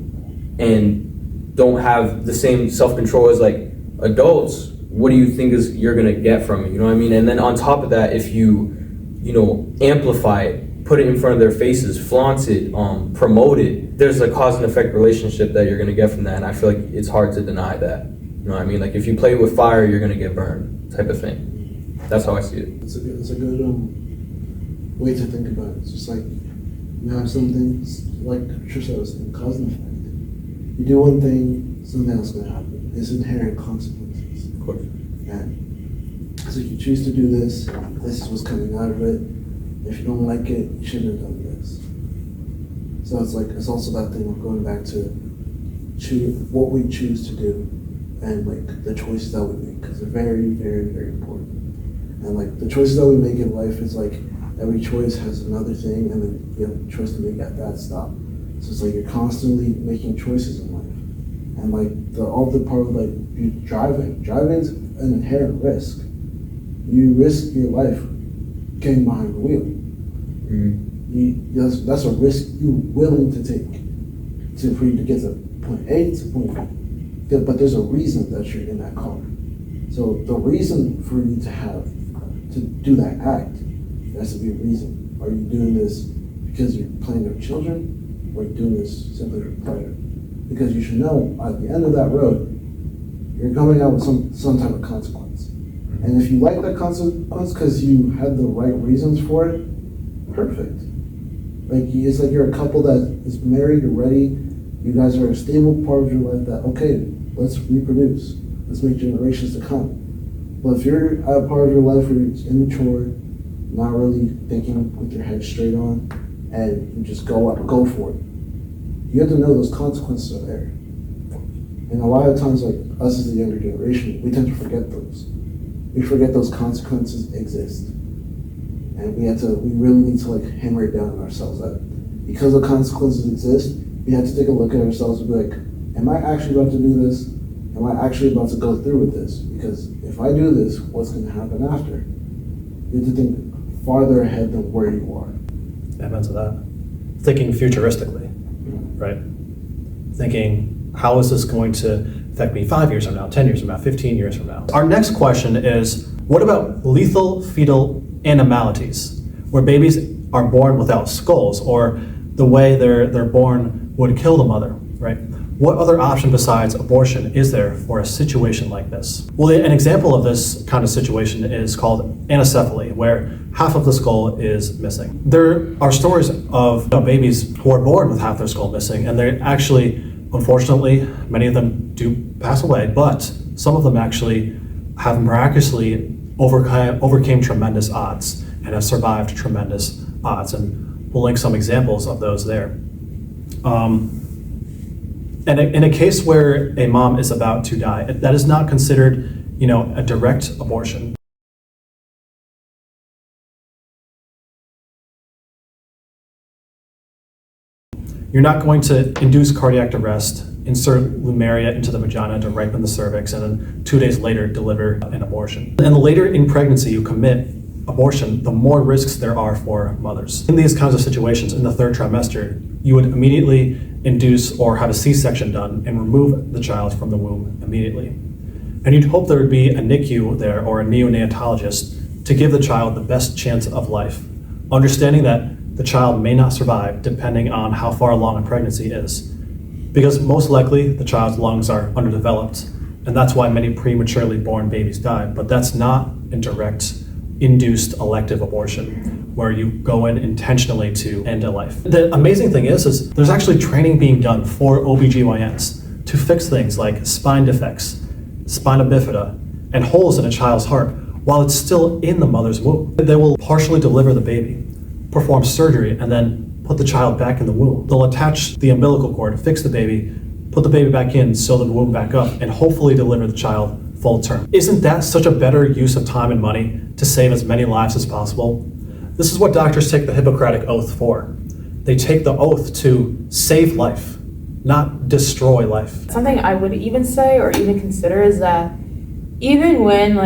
and don't have the same self-control as adults, what do you think you're gonna get from it? You know what I mean? And then on top of that, if you amplify it put it in front of their faces, flaunt it, promote it, there's a cause and effect relationship that you're gonna get from that, and I feel like it's hard to deny that. You know what I mean? Like if you play with fire, you're gonna get burned, type of thing. That's how I see it. It's a good way to think about it. It's just like you have some things like Tracetta was saying, cause and effect. You do one thing, something else is gonna happen. It's inherent consequences. Of course. And so you choose to do this. This is what's coming out of it. If you don't like it, you shouldn't have done this. So it's also that thing of going back to what we choose to do and like the choices that we make, because they're very, very, very important. And like the choices that we make in life is like every choice has another thing, and then you have a choice to make at that stop. So it's like you're constantly making choices in life. And like all the part of like you driving's an inherent risk. You risk your life getting behind the wheel. That's a risk you're willing to take for you to get to point A to point B. But there's a reason that you're in that car. So the reason for you to do that act, there has to be a reason. Are you doing this because you're playing with children, or are you doing this simply for pleasure? Because you should know at the end of that road, you're coming out with some type of consequence. And if you like that consequence because you had the right reasons for it, perfect. Like it's like you're a couple that is married, you're ready, you guys are a stable part of your life that, okay, let's reproduce, let's make generations to come. But if you're at a part of your life where you're immature, not really thinking with your head straight on, and you just go for it, you have to know those consequences are there. And a lot of times, like us as the younger generation, we tend to forget those. We forget those consequences exist. And we really need to like hammer it down on ourselves that because the consequences exist, we have to take a look at ourselves and be like, am I actually about to do this? Am I actually about to go through with this? Because if I do this, what's going to happen after? You have to think farther ahead than where you are. Amen to that. Thinking futuristically, right? Thinking, how is this going to affect me 5 years from now, 10 years from now, 15 years from now? Our next question is, what about lethal fetal anamalities, where babies are born without skulls, or the way they're born would kill the mother, right? What other option besides abortion is there for a situation like this? Well, an example of this kind of situation is called anencephaly, where half of the skull is missing. There are stories of babies who are born with half their skull missing, and they actually, unfortunately, many of them do pass away, but some of them actually have miraculously overcame tremendous odds and have survived tremendous odds. And we'll link some examples of those there. And in a case where a mom is about to die, that is not considered, a direct abortion. You're not going to induce cardiac arrest, insert lumeria into the vagina to ripen the cervix, and then 2 days later deliver an abortion. And the later in pregnancy you commit abortion, the more risks there are for mothers. In these kinds of situations, in the third trimester, you would immediately induce or have a C-section done and remove the child from the womb immediately. And you'd hope there would be a NICU there or a neonatologist to give the child the best chance of life, understanding that the child may not survive depending on how far along a pregnancy is, because most likely the child's lungs are underdeveloped, and that's why many prematurely born babies die. But that's not a direct induced elective abortion where you go in intentionally to end a life. The amazing thing is there's actually training being done for OBGYNs to fix things like spine defects, spina bifida, and holes in a child's heart while it's still in the mother's womb. They will partially deliver the baby, perform surgery, and then put the child back in the womb. They'll attach the umbilical cord, fix the baby, put the baby back in, sew the womb back up, and hopefully deliver the child full term. Isn't that such a better use of time and money to save as many lives as possible? This is what doctors take the Hippocratic Oath for. They take the oath to save life, not destroy life. Something I would even say or even consider is that even when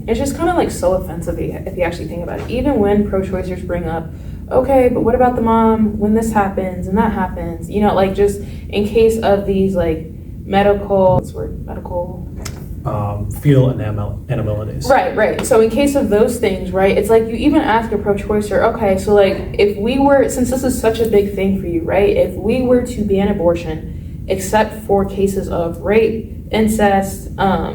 it's just kind of like so offensive if you actually think about it. Even when pro-choicers bring up, okay, but what about the mom when this happens and that happens? Just in case of these medical fetal anamalities. Right. So in case of those things, right, it's like you even ask a pro-choicer, okay, so like if we were, since this is such a big thing for you, right, if we were to ban abortion, except for cases of rape, incest, the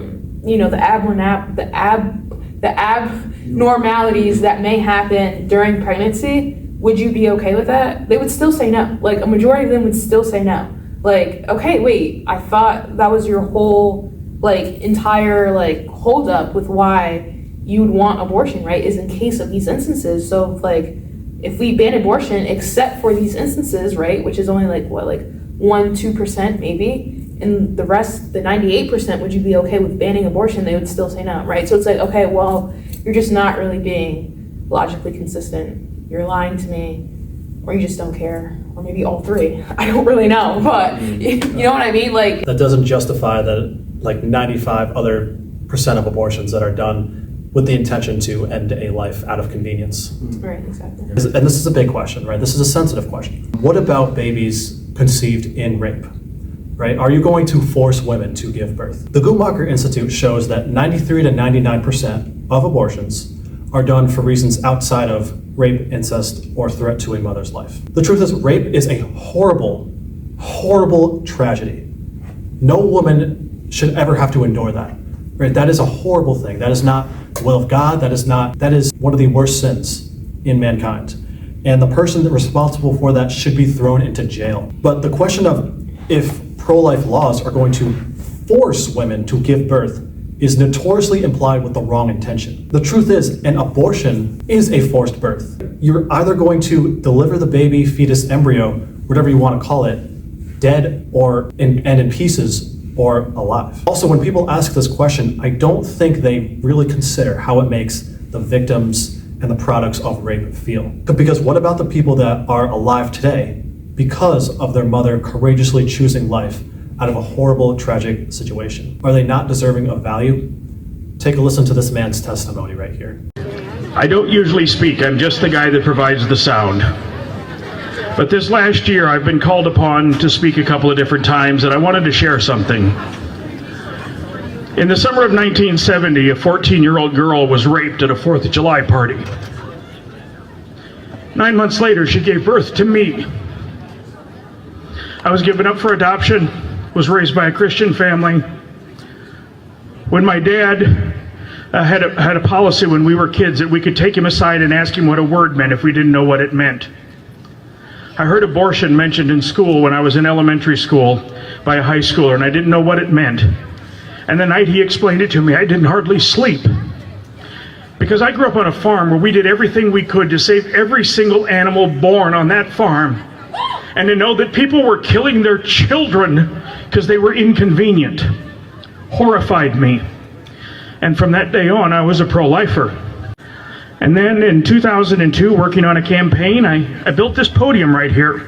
abnormalities that may happen during pregnancy, would you be okay with that? They would still say no. Like a majority of them would still say no. Like, okay, wait, I thought that was your whole entire hold up with why you would want abortion, right, is in case of these instances. So if we ban abortion except for these instances, right, which is only 1-2% maybe, and the rest, the 98%, would you be okay with banning abortion? They would still say no, right? So it's okay, well, you're just not really being logically consistent. You're lying to me, or you just don't care, or maybe all three. I don't really know, but you know what I mean? That doesn't justify the 95% of abortions that are done with the intention to end a life out of convenience. Right, exactly. And this is a big question, right? This is a sensitive question. What about babies conceived in rape? Right? Are you going to force women to give birth? The Guttmacher Institute shows that 93 to 99% of abortions are done for reasons outside of rape, incest, or threat to a mother's life. The truth is, rape is a horrible, horrible tragedy. No woman should ever have to endure that. Right? That is a horrible thing. That is not the will of God. That is one of the worst sins in mankind. And the person responsible for that should be thrown into jail. But the question of if pro-life laws are going to force women to give birth is notoriously implied with the wrong intention. The truth is, an abortion is a forced birth. You're either going to deliver the baby, fetus, embryo, whatever you want to call it, dead or in pieces or alive. Also, when people ask this question, I don't think they really consider how it makes the victims and the products of rape feel. Because what about the people that are alive today because of their mother courageously choosing life out of a horrible, tragic situation? Are they not deserving of value? Take a listen to this man's testimony right here. I don't usually speak, I'm just the guy that provides the sound. But this last year I've been called upon to speak a couple of different times, and I wanted to share something. In the summer of 1970, a 14-year-old girl was raped at a 4th of July party. 9 months later, she gave birth to me. I was given up for adoption, was raised by a Christian family. When my dad had a policy when we were kids that we could take him aside and ask him what a word meant if we didn't know what it meant. I heard abortion mentioned in school when I was in elementary school by a high schooler, and I didn't know what it meant. And the night he explained it to me, I didn't hardly sleep. Because I grew up on a farm where we did everything we could to save every single animal born on that farm. And to know that people were killing their children because they were inconvenient horrified me. And from that day on, I was a pro-lifer. And then in 2002, working on a campaign, I built this podium right here.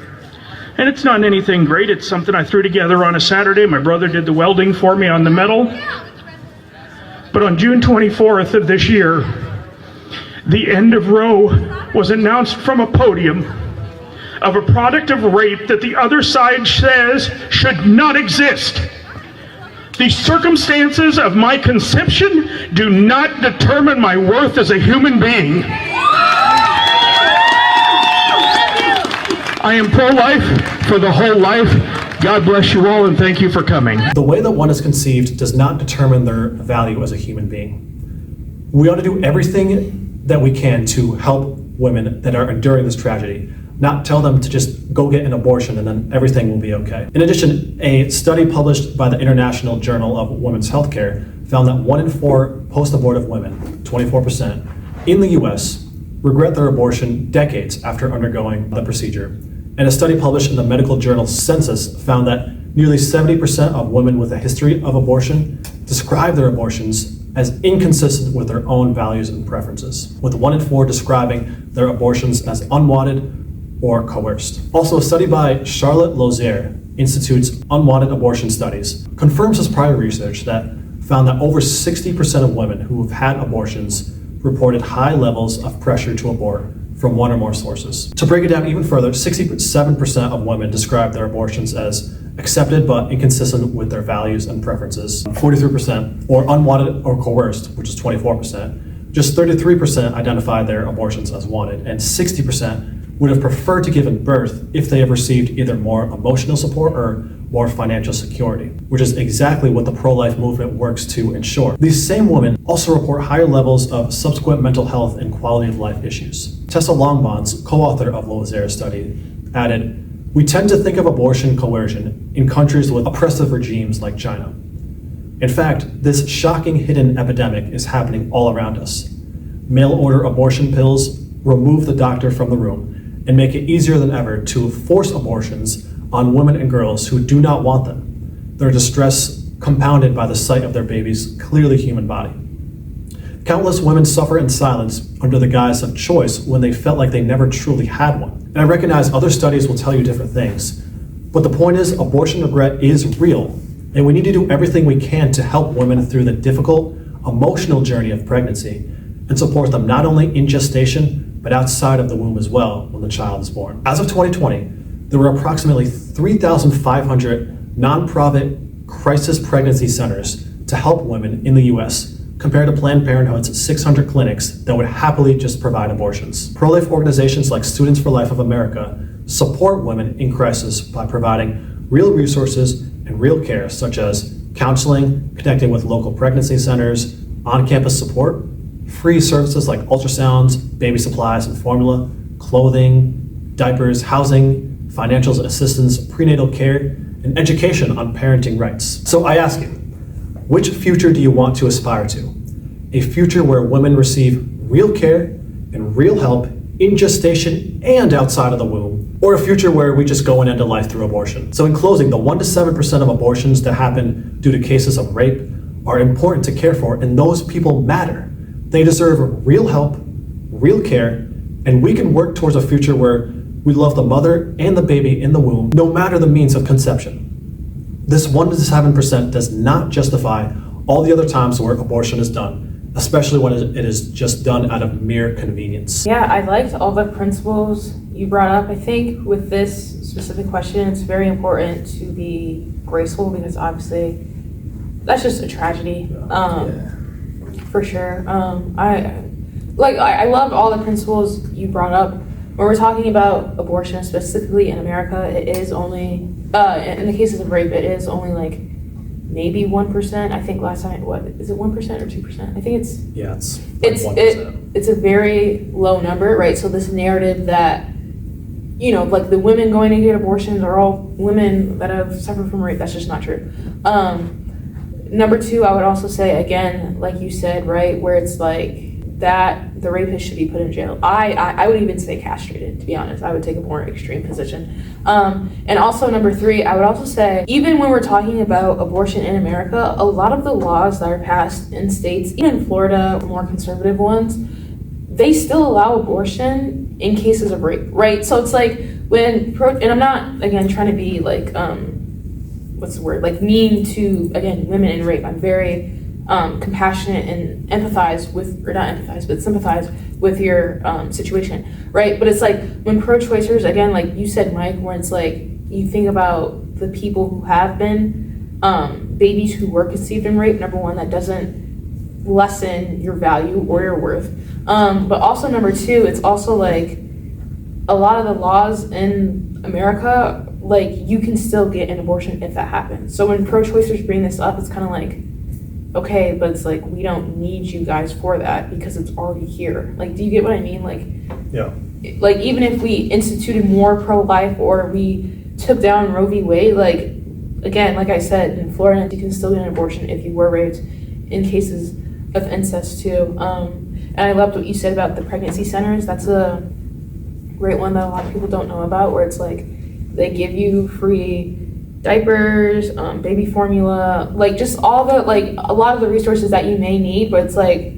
And it's not anything great. It's something I threw together on a Saturday. My brother did the welding for me on the metal. But on June 24th of this year, the end of Roe was announced from a podium of a product of rape that the other side says should not exist. The circumstances of my conception do not determine my worth as a human being. I am pro-life for the whole life. God bless you all, and thank you for coming. The way that one is conceived does not determine their value as a human being. We ought to do everything that we can to help women that are enduring this tragedy, not tell them to just go get an abortion and then everything will be okay. In addition, a study published by the International Journal of Women's Healthcare found that 1 in 4 post-abortive women, 24%, in the US regret their abortion decades after undergoing the procedure. And a study published in the medical journal Census found that nearly 70% of women with a history of abortion describe their abortions as inconsistent with their own values and preferences, with 1 in 4 describing their abortions as unwanted or coerced. Also, a study by Charlotte Lozier Institute's Unwanted Abortion Studies confirms his prior research that found that over 60% of women who have had abortions reported high levels of pressure to abort from one or more sources. To break it down even further, 67% of women describe their abortions as accepted but inconsistent with their values and preferences. 43% or unwanted or coerced, which is 24%. Just 33% identify their abortions as wanted, and 60% would have preferred to give birth if they have received either more emotional support or more financial security, which is exactly what the pro-life movement works to ensure. These same women also report higher levels of subsequent mental health and quality of life issues. Tessa Longbonds, co-author of Loiseau's study, added, "We tend to think of abortion coercion in countries with oppressive regimes like China. In fact, this shocking hidden epidemic is happening all around us. Mail-order abortion pills remove the doctor from the room and make it easier than ever to force abortions on women and girls who do not want them, their distress compounded by the sight of their baby's clearly human body. Countless women suffer in silence under the guise of choice when they felt like they never truly had one. And I recognize other studies will tell you different things, but the point is abortion regret is real, and we need to do everything we can to help women through the difficult, emotional journey of pregnancy and support them not only in gestation, but outside of the womb as well when the child is born." As of 2020, there were approximately 3,500 nonprofit crisis pregnancy centers to help women in the US, compared to Planned Parenthood's 600 clinics that would happily just provide abortions. Pro-life organizations like Students for Life of America support women in crisis by providing real resources and real care, such as counseling, connecting with local pregnancy centers, on-campus support, free services like ultrasounds, baby supplies and formula, clothing, diapers, housing, financial assistance, prenatal care, and education on parenting rights. So I ask you, which future do you want to aspire to? A future where women receive real care and real help in gestation and outside of the womb, or a future where we just go and end a life through abortion? So in closing, the 1 to 7% of abortions that happen due to cases of rape are important to care for, and those people matter. They deserve real help, real care, and we can work towards a future where we love the mother and the baby in the womb, no matter the means of conception. This 1 to 7% does not justify all the other times where abortion is done, especially when it is just done out of mere convenience. Yeah, I liked all the principles you brought up. I think with this specific question, it's very important to be graceful because obviously that's just a tragedy, for sure. I love all the principles you brought up. When we're talking about abortion, specifically in America, it is only, in the cases of rape, it is only like maybe 1%. I think last time, what, is it 1% or 2%? I think it's... Yeah, it's like 1%. It's a very low number, right? So this narrative that, you know, like the women going to get abortions are all women that have suffered from rape, that's just not true. Number two, I would also say, again, like you said, right, where it's like, that the rapist should be put in jail. I would even say castrated, to be honest. I would take a more extreme position. And also number three, I would also say, even when we're talking about abortion in America, a lot of the laws that are passed in states, even Florida, more conservative ones, they still allow abortion in cases of rape, right? So it's like and I'm not, again, trying to be like, what's the word? Like mean to, again, women in rape. I'm very compassionate and sympathize with your situation, right? But it's like when pro-choicers, again, like you said, Mike, where it's like you think about the people who have been babies who were conceived in rape. Number one, that doesn't lessen your value or your worth. But also number two, it's also like a lot of the laws in America, like you can still get an abortion if that happens. So when pro-choicers bring this up, it's kind of like, okay, but it's like, we don't need you guys for that because it's already here. Like, do you get what I mean? Like, yeah. Like, even if we instituted more pro-life or we took down Roe v. Wade, like, again, like I said, in Florida, you can still get an abortion if you were raped in cases of incest too. And I loved what you said about the pregnancy centers. That's a great one that a lot of people don't know about, where it's like, they give you free diapers, baby formula, like just all the, like a lot of the resources that you may need, but it's like,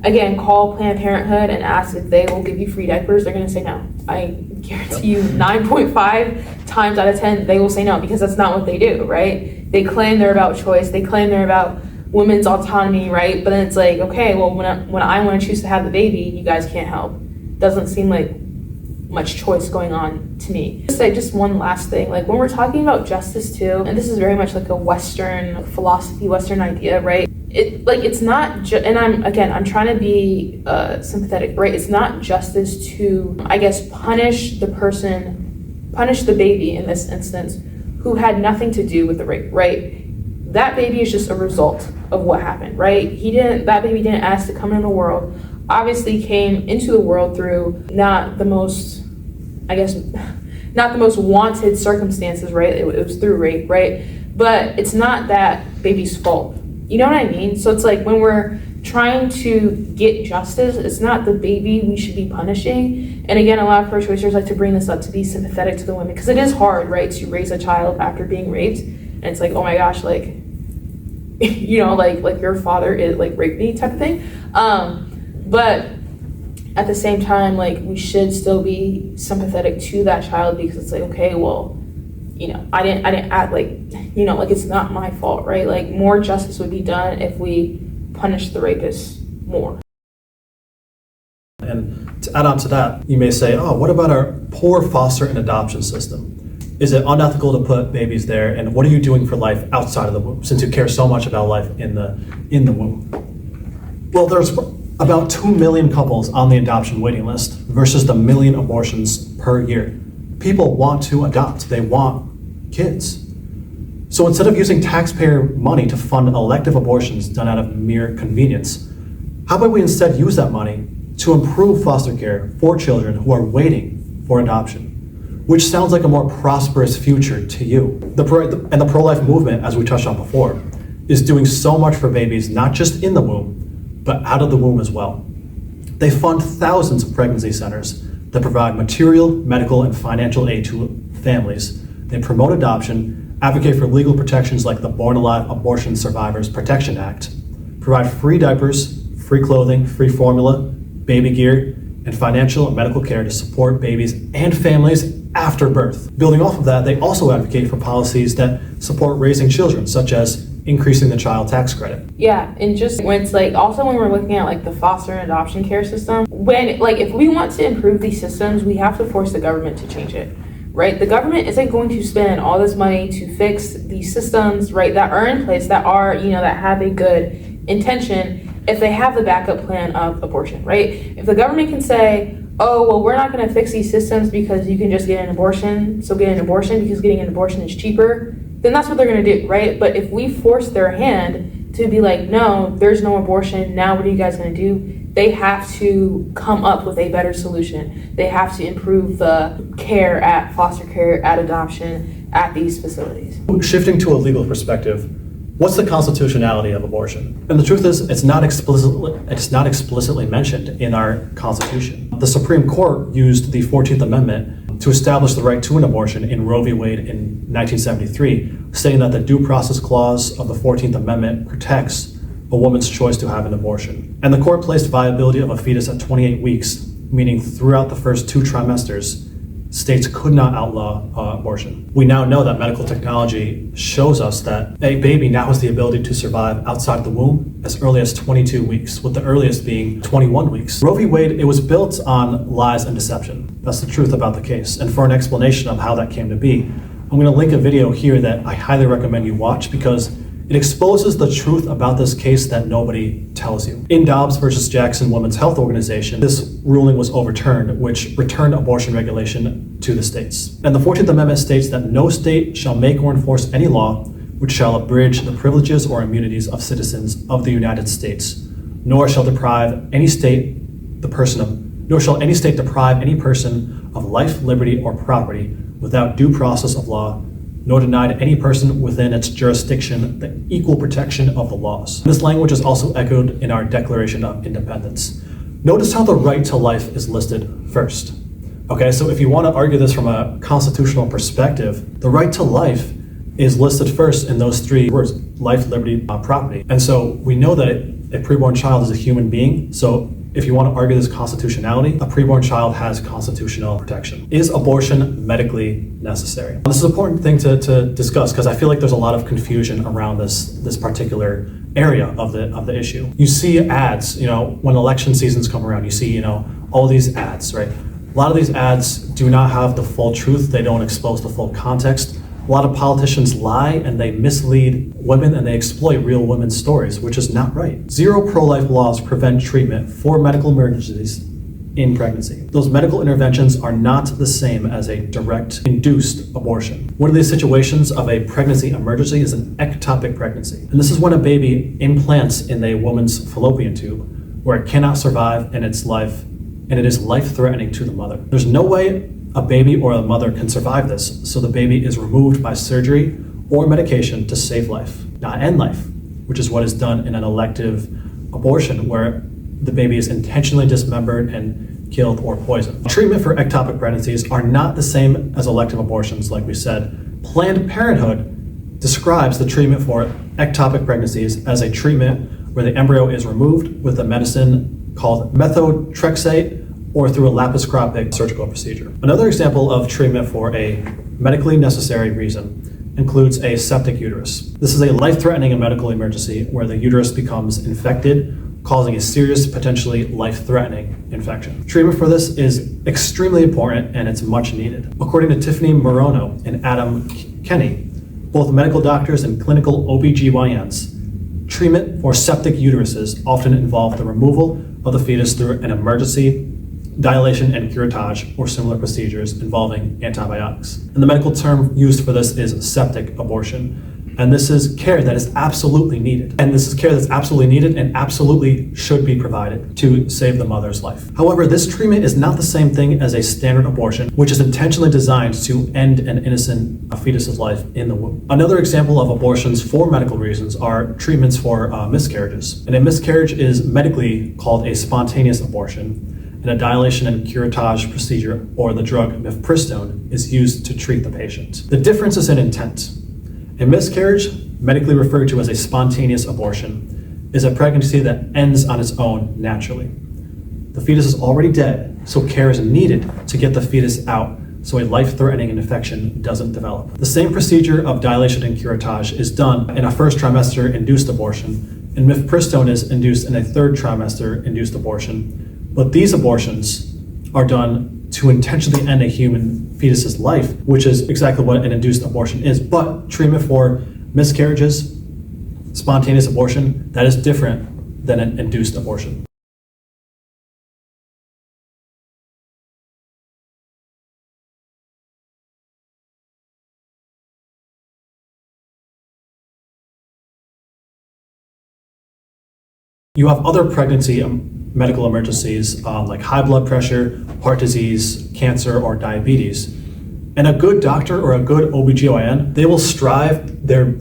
again, call Planned Parenthood and ask if they will give you free diapers. They're gonna say no. I guarantee you 9.5 times out of 10, they will say no because that's not what they do, right? They claim they're about choice. They claim they're about women's autonomy, right? But then it's like, okay, well, when I want to choose to have the baby, you guys can't help. doesn't seem like much choice going on to me. Just one last thing, like when we're talking about justice too, and this is very much like a Western philosophy, Western idea, right? It's not and I'm trying to be sympathetic, right? It's not justice to, I guess, punish the baby in this instance who had nothing to do with the rape, right? That baby is just a result of what happened, right? That baby didn't ask to come into the world, obviously came into the world through not the most wanted circumstances, right? It was through rape, right? But it's not that baby's fault. You know what I mean? So it's like when we're trying to get justice, it's not the baby we should be punishing. And again, a lot of pro-choicers like to bring this up to be sympathetic to the women, because it is hard, right, to raise a child after being raped. And it's like, oh my gosh, like, you know, like your father is like raped me type of thing. But at the same time, like, we should still be sympathetic to that child, because it's like, okay, well, you know, I didn't act, like, you know, like, it's not my fault, right? Like, more justice would be done if we punish the rapist more. And to add on to that, you may say, oh, what about our poor foster and adoption system? Is it unethical to put babies there? And what are you doing for life outside of the womb, since you care so much about life in the womb? Well, there's about 2 million couples on the adoption waiting list versus the 1 million abortions per year. People want to adopt. They want kids. So instead of using taxpayer money to fund elective abortions done out of mere convenience, how about we instead use that money to improve foster care for children who are waiting for adoption, which sounds like a more prosperous future to you. The pro-life movement, as we touched on before, is doing so much for babies, not just in the womb, but out of the womb as well. They fund thousands of pregnancy centers that provide material, medical, and financial aid to families. They promote adoption, advocate for legal protections like the Born Alive Abortion Survivors Protection Act, provide free diapers, free clothing, free formula, baby gear, and financial and medical care to support babies and families after birth. Building off of that, they also advocate for policies that support raising children, such as increasing the child tax credit. Yeah, and just when it's like, also when we're looking at like the foster and adoption care system, when like if we want to improve these systems, we have to force the government to change it, right? The government isn't going to spend all this money to fix these systems, right, that are in place, that are, you know, that have a good intention, if they have the backup plan of abortion, right? If the government can say, oh, well, we're not going to fix these systems because you can just get an abortion, so get an abortion because getting an abortion is cheaper, then that's what they're going to do, right? But if we force their hand to be like, no, there's no abortion, now what are you guys going to do? They have to come up with a better solution. They have to improve the care at foster care, at adoption, at these facilities. Shifting to a legal perspective, what's the constitutionality of abortion? And the truth is, it's not explicitly mentioned in our Constitution. The Supreme Court used the 14th Amendment to establish the right to an abortion in Roe v. Wade in 1973, saying that the Due Process Clause of the 14th Amendment protects a woman's choice to have an abortion. And the court placed viability of a fetus at 28 weeks, meaning throughout the first 2 trimesters, states could not outlaw abortion. We now know that medical technology shows us that a baby now has the ability to survive outside the womb as early as 22 weeks, with the earliest being 21 weeks. Roe v. Wade, it was built on lies and deception. That's the truth about the case. And for an explanation of how that came to be, I'm going to link a video here that I highly recommend you watch, because it exposes the truth about this case that nobody tells you. In Dobbs versus Jackson Women's Health Organization, this ruling was overturned, which returned abortion regulation to the states. And the 14th Amendment states that no state shall make or enforce any law which shall abridge the privileges or immunities of citizens of the United States, nor shall any state deprive any person of life, liberty, or property without due process of law, nor deny to any person within its jurisdiction the equal protection of the laws. This language is also echoed in our Declaration of Independence. Notice how the right to life is listed first. Okay, so if you want to argue this from a constitutional perspective, the right to life is listed first in those 3 words: life, liberty, property. And so we know that a preborn child is a human being. So if you want to argue this constitutionality, a preborn child has constitutional protection. Is abortion medically necessary? This is an important thing to discuss, because I feel like there's a lot of confusion around this particular area of the issue. You see ads, when election seasons come around, you see, all these ads, right? A lot of these ads do not have the full truth. They don't expose the full context. A lot of politicians lie and they mislead women and they exploit real women's stories, which is not right. 0 pro-life laws prevent treatment for medical emergencies in pregnancy. Those medical interventions are not the same as a direct induced abortion. One of these situations of a pregnancy emergency is an ectopic pregnancy. And this is when a baby implants in a woman's fallopian tube where it cannot survive in its life, and it is life-threatening to the mother. There's no way a baby or a mother can survive this, so the baby is removed by surgery or medication to save life, not end life, which is what is done in an elective abortion where the baby is intentionally dismembered and killed or poisoned. Treatment for ectopic pregnancies are not the same as elective abortions, like we said. Planned Parenthood describes the treatment for ectopic pregnancies as a treatment where the embryo is removed with a medicine called methotrexate or through a laparoscopic surgical procedure. Another example of treatment for a medically necessary reason includes a septic uterus. This is a life-threatening medical emergency where the uterus becomes infected, causing a serious, potentially life-threatening infection. Treatment for this is extremely important and it's much needed. According to Tiffany Morono and Adam Kenny, both medical doctors and clinical OBGYNs, treatment for septic uteruses often involve the removal of the fetus through an emergency, dilation and curettage, or similar procedures involving antibiotics. And the medical term used for this is septic abortion. And this is care that is absolutely needed. And this is care that's absolutely needed and absolutely should be provided to save the mother's life. However, this treatment is not the same thing as a standard abortion, which is intentionally designed to end an innocent fetus's life in the womb. Another example of abortions for medical reasons are treatments for miscarriages. And a miscarriage is medically called a spontaneous abortion, and a dilation and curettage procedure, or the drug mifepristone, is used to treat the patient. The difference is in intent. A miscarriage, medically referred to as a spontaneous abortion, is a pregnancy that ends on its own naturally. The fetus is already dead, so care is needed to get the fetus out so a life-threatening infection doesn't develop. The same procedure of dilation and curettage is done in a first trimester induced abortion, and mifepristone is induced in a third trimester induced abortion. But these abortions are done to intentionally end a human fetus's life, which is exactly what an induced abortion is. But treatment for miscarriages, spontaneous abortion, that is different than an induced abortion. You have other pregnancy medical emergencies like high blood pressure, heart disease, cancer, or diabetes. And a good doctor or a good OBGYN, they will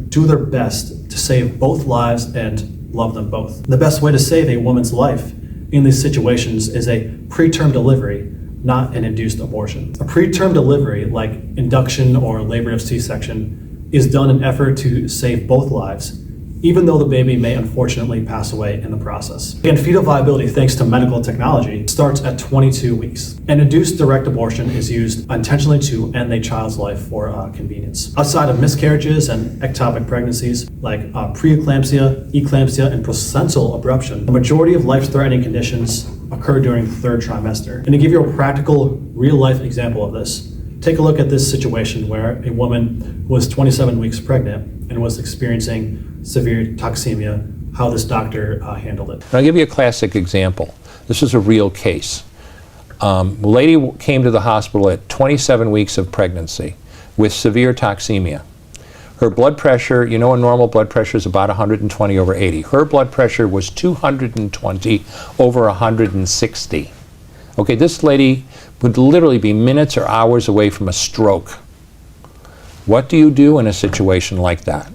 do their best to save both lives and love them both. The best way to save a woman's life in these situations is a preterm delivery, not an induced abortion. A preterm delivery, like induction or labor of C-section, is done in an effort to save both lives, even though the baby may unfortunately pass away in the process. And fetal viability, thanks to medical technology, starts at 22 weeks. An induced direct abortion is used intentionally to end a child's life for convenience. Outside of miscarriages and ectopic pregnancies, like preeclampsia, eclampsia, and placental abruption, the majority of life-threatening conditions occur during the third trimester. And to give you a practical, real-life example of this, take a look at this situation where a woman was 27 weeks pregnant and was experiencing severe toxemia, how this doctor handled it. I'll give you a classic example. This is a real case. A lady came to the hospital at 27 weeks of pregnancy with severe toxemia. Her blood pressure, a normal blood pressure is about 120 over 80. Her blood pressure was 220 over 160. Okay, this lady would literally be minutes or hours away from a stroke. What do you do in a situation like that?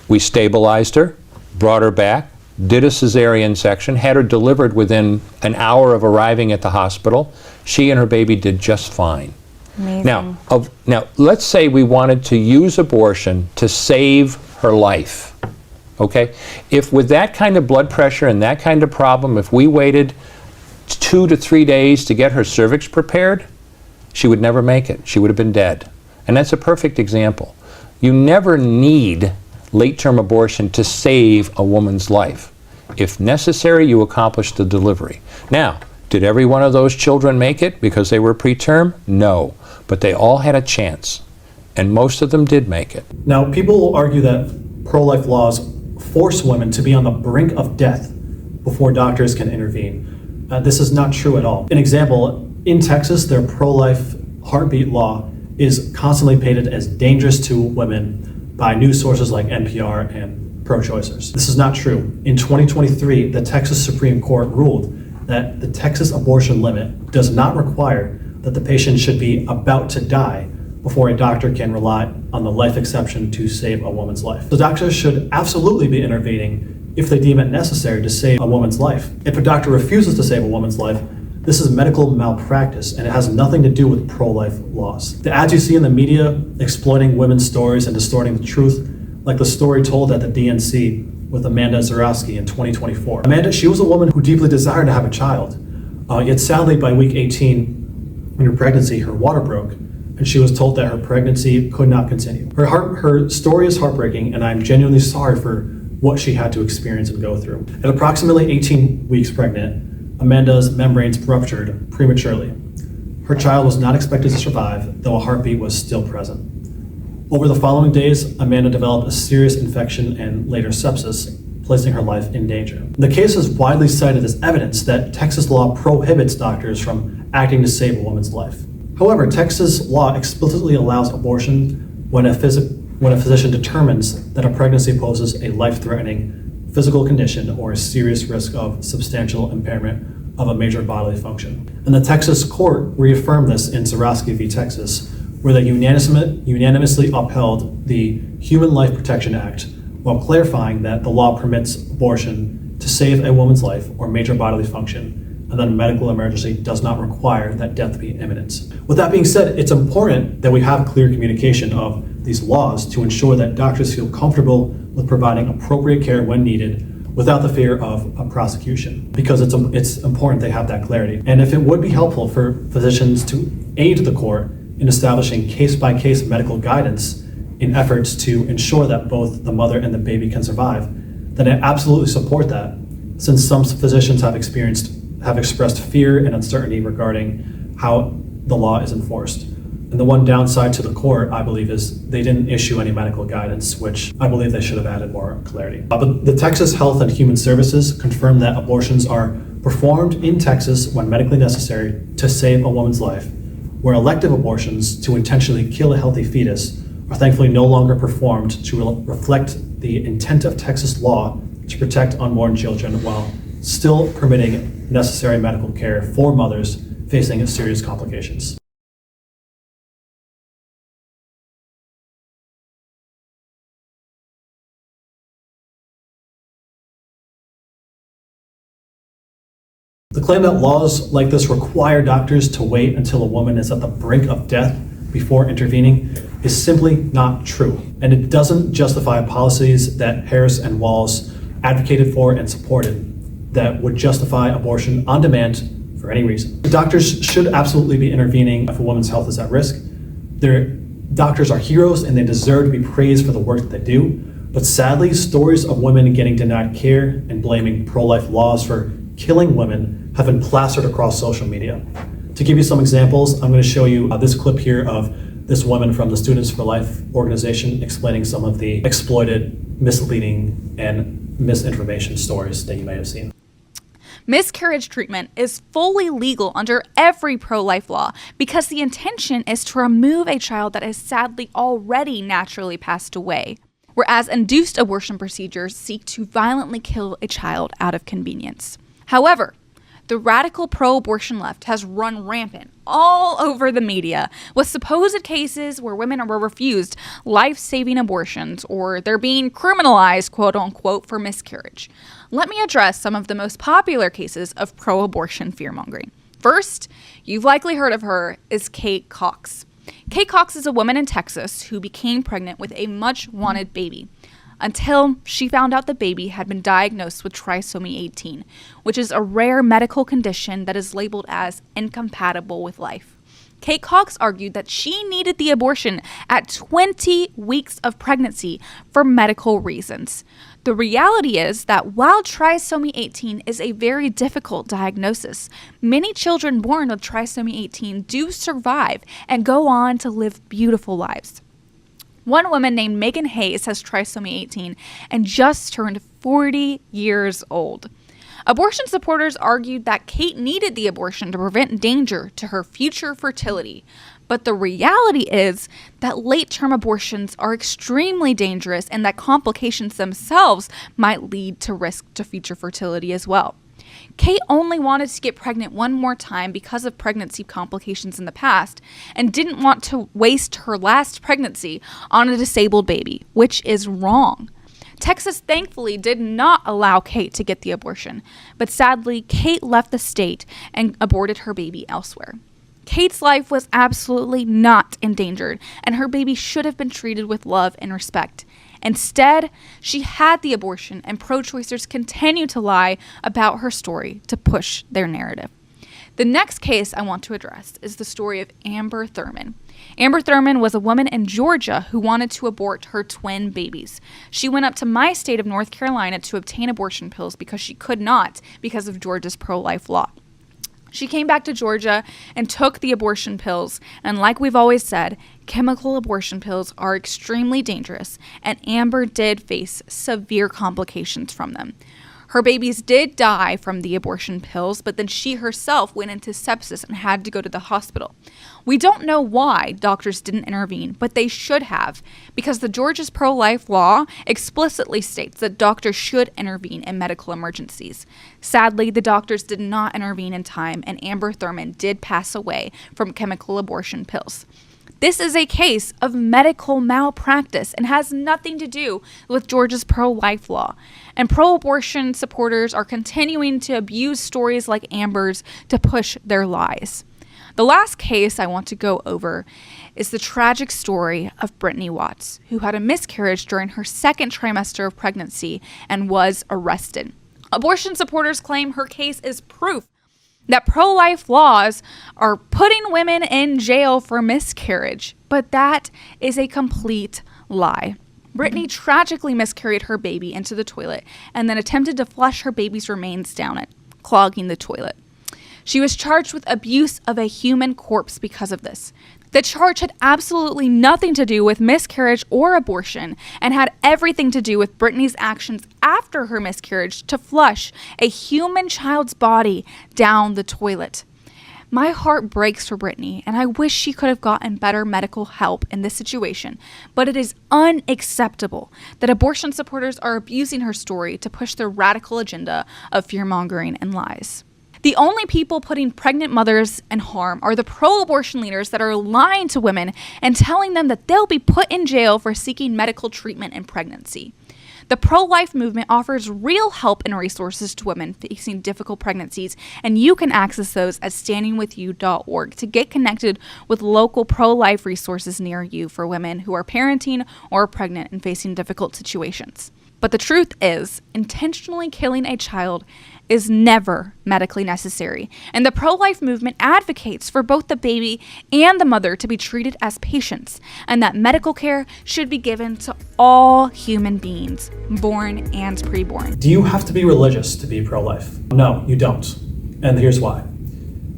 We stabilized her, brought her back, did a cesarean section, had her delivered within an hour of arriving at the hospital. She and her baby did just fine. Amazing. Now, let's say we wanted to use abortion to save her life, okay? If with that kind of blood pressure and that kind of problem, if we waited 2 to 3 days to get her cervix prepared, she would never make it. She would have been dead. And that's a perfect example. You never need late-term abortion to save a woman's life. If necessary, you accomplish the delivery. Now, Did every one of those children make it because they were preterm? No, but they all had a chance, and most of them did make it. Now, people will argue that pro-life laws force women to be on the brink of death before doctors can intervene. This is not true at all. An example, in Texas, their pro-life heartbeat law is constantly painted as dangerous to women by news sources like NPR and pro-choicers. This is not true. In 2023, the Texas Supreme Court ruled that the Texas abortion limit does not require that the patient should be about to die before a doctor can rely on the life exception to save a woman's life. So doctors should absolutely be intervening if they deem it necessary to save a woman's life. If a doctor refuses to save a woman's life, this is medical malpractice, and it has nothing to do with pro-life laws. The ads you see in the media exploiting women's stories and distorting the truth, like the story told at the DNC with Amanda Zarowski in 2024. Amanda, she was a woman who deeply desired to have a child, yet sadly by week 18 in her pregnancy, her water broke, and she was told that her pregnancy could not continue. Her story is heartbreaking, and I'm genuinely sorry for what she had to experience and go through. At approximately 18 weeks pregnant, Amanda's membranes ruptured prematurely. Her child was not expected to survive, though a heartbeat was still present. Over the following days, Amanda developed a serious infection and later sepsis, placing her life in danger. The case is widely cited as evidence that Texas law prohibits doctors from acting to save a woman's life. However, Texas law explicitly allows abortion when a physician determines that a pregnancy poses a life-threatening physical condition or a serious risk of substantial impairment of a major bodily function. And the Texas court reaffirmed this in Zarowski v. Texas, where they unanimously upheld the Human Life Protection Act while clarifying that the law permits abortion to save a woman's life or major bodily function, and that a medical emergency does not require that death be imminent. With that being said, it's important that we have clear communication of these laws to ensure that doctors feel comfortable with providing appropriate care when needed without the fear of a prosecution, because it's important they have that clarity. And if it would be helpful for physicians to aid the court in establishing case-by-case medical guidance in efforts to ensure that both the mother and the baby can survive, then I absolutely support that, since some physicians have expressed fear and uncertainty regarding how the law is enforced. And the one downside to the court, I believe, is they didn't issue any medical guidance, which I believe they should have added more clarity. But the Texas Health and Human Services confirmed that abortions are performed in Texas when medically necessary to save a woman's life, where elective abortions to intentionally kill a healthy fetus are thankfully no longer performed to reflect the intent of Texas law to protect unborn children while still permitting necessary medical care for mothers facing serious complications. The claim that laws like this require doctors to wait until a woman is at the brink of death before intervening is simply not true. And it doesn't justify policies that Harris and Walz advocated for and supported that would justify abortion on demand for any reason. Doctors should absolutely be intervening if a woman's health is at risk. Doctors are heroes and they deserve to be praised for the work that they do. But sadly, stories of women getting denied care and blaming pro-life laws for killing women have been plastered across social media. To give you some examples, I'm going to show you this clip here of this woman from the Students for Life organization explaining some of the exploited, misleading, and misinformation stories that you may have seen. Miscarriage treatment is fully legal under every pro-life law because the intention is to remove a child that has sadly already naturally passed away, whereas induced abortion procedures seek to violently kill a child out of convenience. However, the radical pro-abortion left has run rampant all over the media with supposed cases where women were refused life-saving abortions or they're being criminalized, quote unquote, for miscarriage. Let me address some of the most popular cases of pro-abortion fear-mongering. First, you've likely heard of her, is Kate Cox. Kate Cox is a woman in Texas who became pregnant with a much-wanted baby, until she found out the baby had been diagnosed with trisomy 18, which is a rare medical condition that is labeled as incompatible with life. Kate Cox argued that she needed the abortion at 20 weeks of pregnancy for medical reasons. The reality is that while trisomy 18 is a very difficult diagnosis, many children born with trisomy 18 do survive and go on to live beautiful lives. One woman named Megan Hayes has trisomy 18 and just turned 40 years old. Abortion supporters argued that Kate needed the abortion to prevent danger to her future fertility. But the reality is that late-term abortions are extremely dangerous and that complications themselves might lead to risk to future fertility as well. Kate only wanted to get pregnant one more time because of pregnancy complications in the past and didn't want to waste her last pregnancy on a disabled baby, which is wrong. Texas thankfully did not allow Kate to get the abortion, but sadly, Kate left the state and aborted her baby elsewhere. Kate's life was absolutely not endangered, and her baby should have been treated with love and respect. Instead, she had the abortion, and pro-choicers continue to lie about her story to push their narrative. The next case I want to address is the story of Amber Thurman. Amber Thurman was a woman in Georgia who wanted to abort her twin babies. She went up to my state of North Carolina to obtain abortion pills because she could not because of Georgia's pro-life law. She came back to Georgia and took the abortion pills, and like we've always said, chemical abortion pills are extremely dangerous, and Amber did face severe complications from them. Her babies did die from the abortion pills, but then she herself went into sepsis and had to go to the hospital. We don't know why doctors didn't intervene, but they should have, because the Georgia's pro-life law explicitly states that doctors should intervene in medical emergencies. Sadly, the doctors did not intervene in time, and Amber Thurman did pass away from chemical abortion pills. This is a case of medical malpractice and has nothing to do with Georgia's pro-life law. And pro-abortion supporters are continuing to abuse stories like Amber's to push their lies. The last case I want to go over is the tragic story of Brittany Watts, who had a miscarriage during her second trimester of pregnancy and was arrested. Abortion supporters claim her case is proof that pro-life laws are putting women in jail for miscarriage, but that is a complete lie. Brittany tragically miscarried her baby into the toilet and then attempted to flush her baby's remains down it, clogging the toilet. She was charged with abuse of a human corpse because of this. The charge had absolutely nothing to do with miscarriage or abortion and had everything to do with Brittany's actions after her miscarriage to flush a human child's body down the toilet. My heart breaks for Brittany, and I wish she could have gotten better medical help in this situation, but it is unacceptable that abortion supporters are abusing her story to push their radical agenda of fear-mongering and lies. The only people putting pregnant mothers in harm are the pro-abortion leaders that are lying to women and telling them that they'll be put in jail for seeking medical treatment in pregnancy. The pro-life movement offers real help and resources to women facing difficult pregnancies, and you can access those at standingwithyou.org to get connected with local pro-life resources near you for women who are parenting or pregnant and facing difficult situations. But the truth is, intentionally killing a child is never medically necessary, and the pro-life movement advocates for both the baby and the mother to be treated as patients, and that medical care should be given to all human beings, born and preborn. Do you have to be religious to be pro-life? No, you don't. And here's why.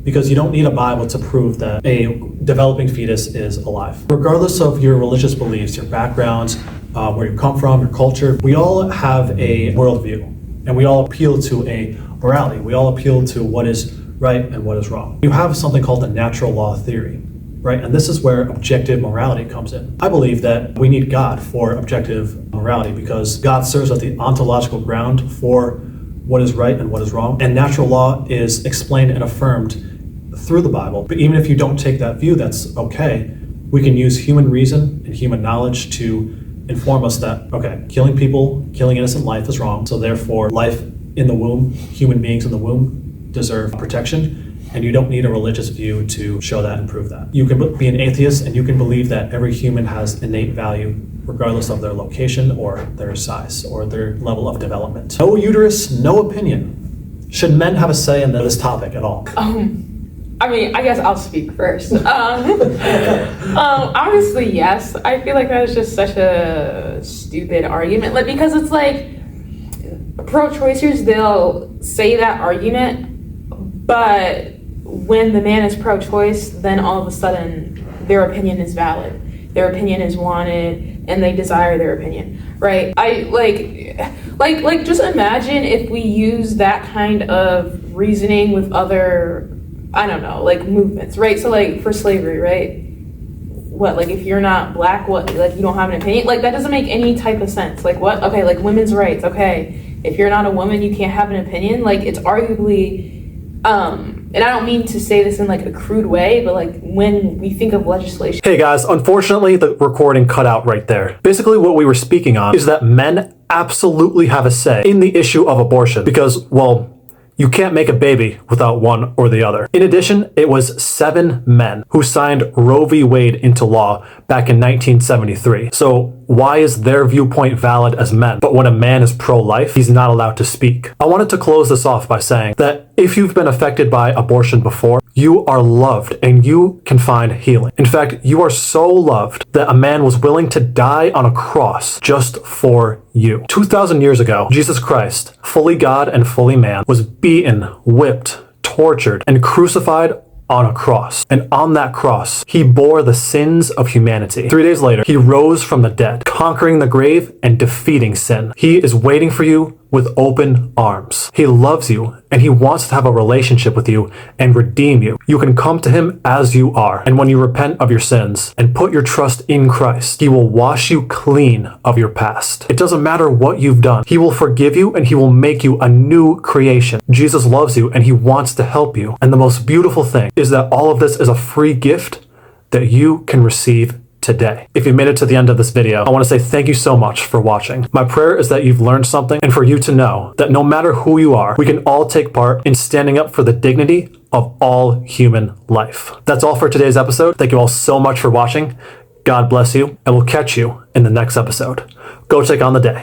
Because you don't need a Bible to prove that a developing fetus is alive. Regardless of your religious beliefs, your background, where you come from, your culture, we all have a worldview, and we all appeal to a morality. We all appeal to what is right and what is wrong. You have something called the natural law theory, right? And this is where objective morality comes in. I believe that we need God for objective morality because God serves as the ontological ground for what is right and what is wrong. And natural law is explained and affirmed through the Bible. But even if you don't take that view, that's okay. We can use human reason and human knowledge to inform us that, okay, killing people, killing innocent life is wrong. So therefore, life in the womb, human beings in the womb deserve protection. And you don't need a religious view to show that and prove that. You can be an atheist and you can believe that every human has innate value regardless of their location or their size or their level of development. No uterus, no opinion. Should men have a say in this topic at all? I mean, I guess I'll speak first. Obviously, yes. I feel like that is just such a stupid argument. Like, because it's like, pro-choicers, they'll say that argument, but when the man is pro-choice, then all of a sudden, their opinion is valid. Their opinion is wanted, and they desire their opinion, right? Just imagine if we use that kind of reasoning with other, I don't know, like movements, right? So like for slavery, right? What, like if you're not black, what, like you don't have an opinion? Like that doesn't make any type of sense. Like what? Okay, like women's rights, okay. If you're not a woman, you can't have an opinion. Like it's arguably, and I don't mean to say this in like a crude way, but like when we think of legislation. Hey guys, unfortunately the recording cut out right there. Basically what we were speaking on is that men absolutely have a say in the issue of abortion because, well, you can't make a baby without one or the other. In addition, it was 7 men who signed Roe v. Wade into law back in 1973. So why is their viewpoint valid as men? But when a man is pro-life, he's not allowed to speak. I wanted to close this off by saying that if you've been affected by abortion before, you are loved and you can find healing. In fact, you are so loved that a man was willing to die on a cross just for you. 2,000 years ago, Jesus Christ, fully God and fully man, was beaten, whipped, tortured, and crucified on a cross. And on that cross, he bore the sins of humanity. 3 days later, he rose from the dead, conquering the grave and defeating sin. He is waiting for you with open arms. He loves you and he wants to have a relationship with you and redeem you. You can come to him as you are. And when you repent of your sins and put your trust in Christ, he will wash you clean of your past. It doesn't matter what you've done. He will forgive you and he will make you a new creation. Jesus loves you and he wants to help you. And the most beautiful thing is that all of this is a free gift that you can receive today. If you made it to the end of this video, I want to say thank you so much for watching. My prayer is that you've learned something and for you to know that no matter who you are, we can all take part in standing up for the dignity of all human life. That's all for today's episode. Thank you all so much for watching. God bless you, and we'll catch you in the next episode. Go take on the day.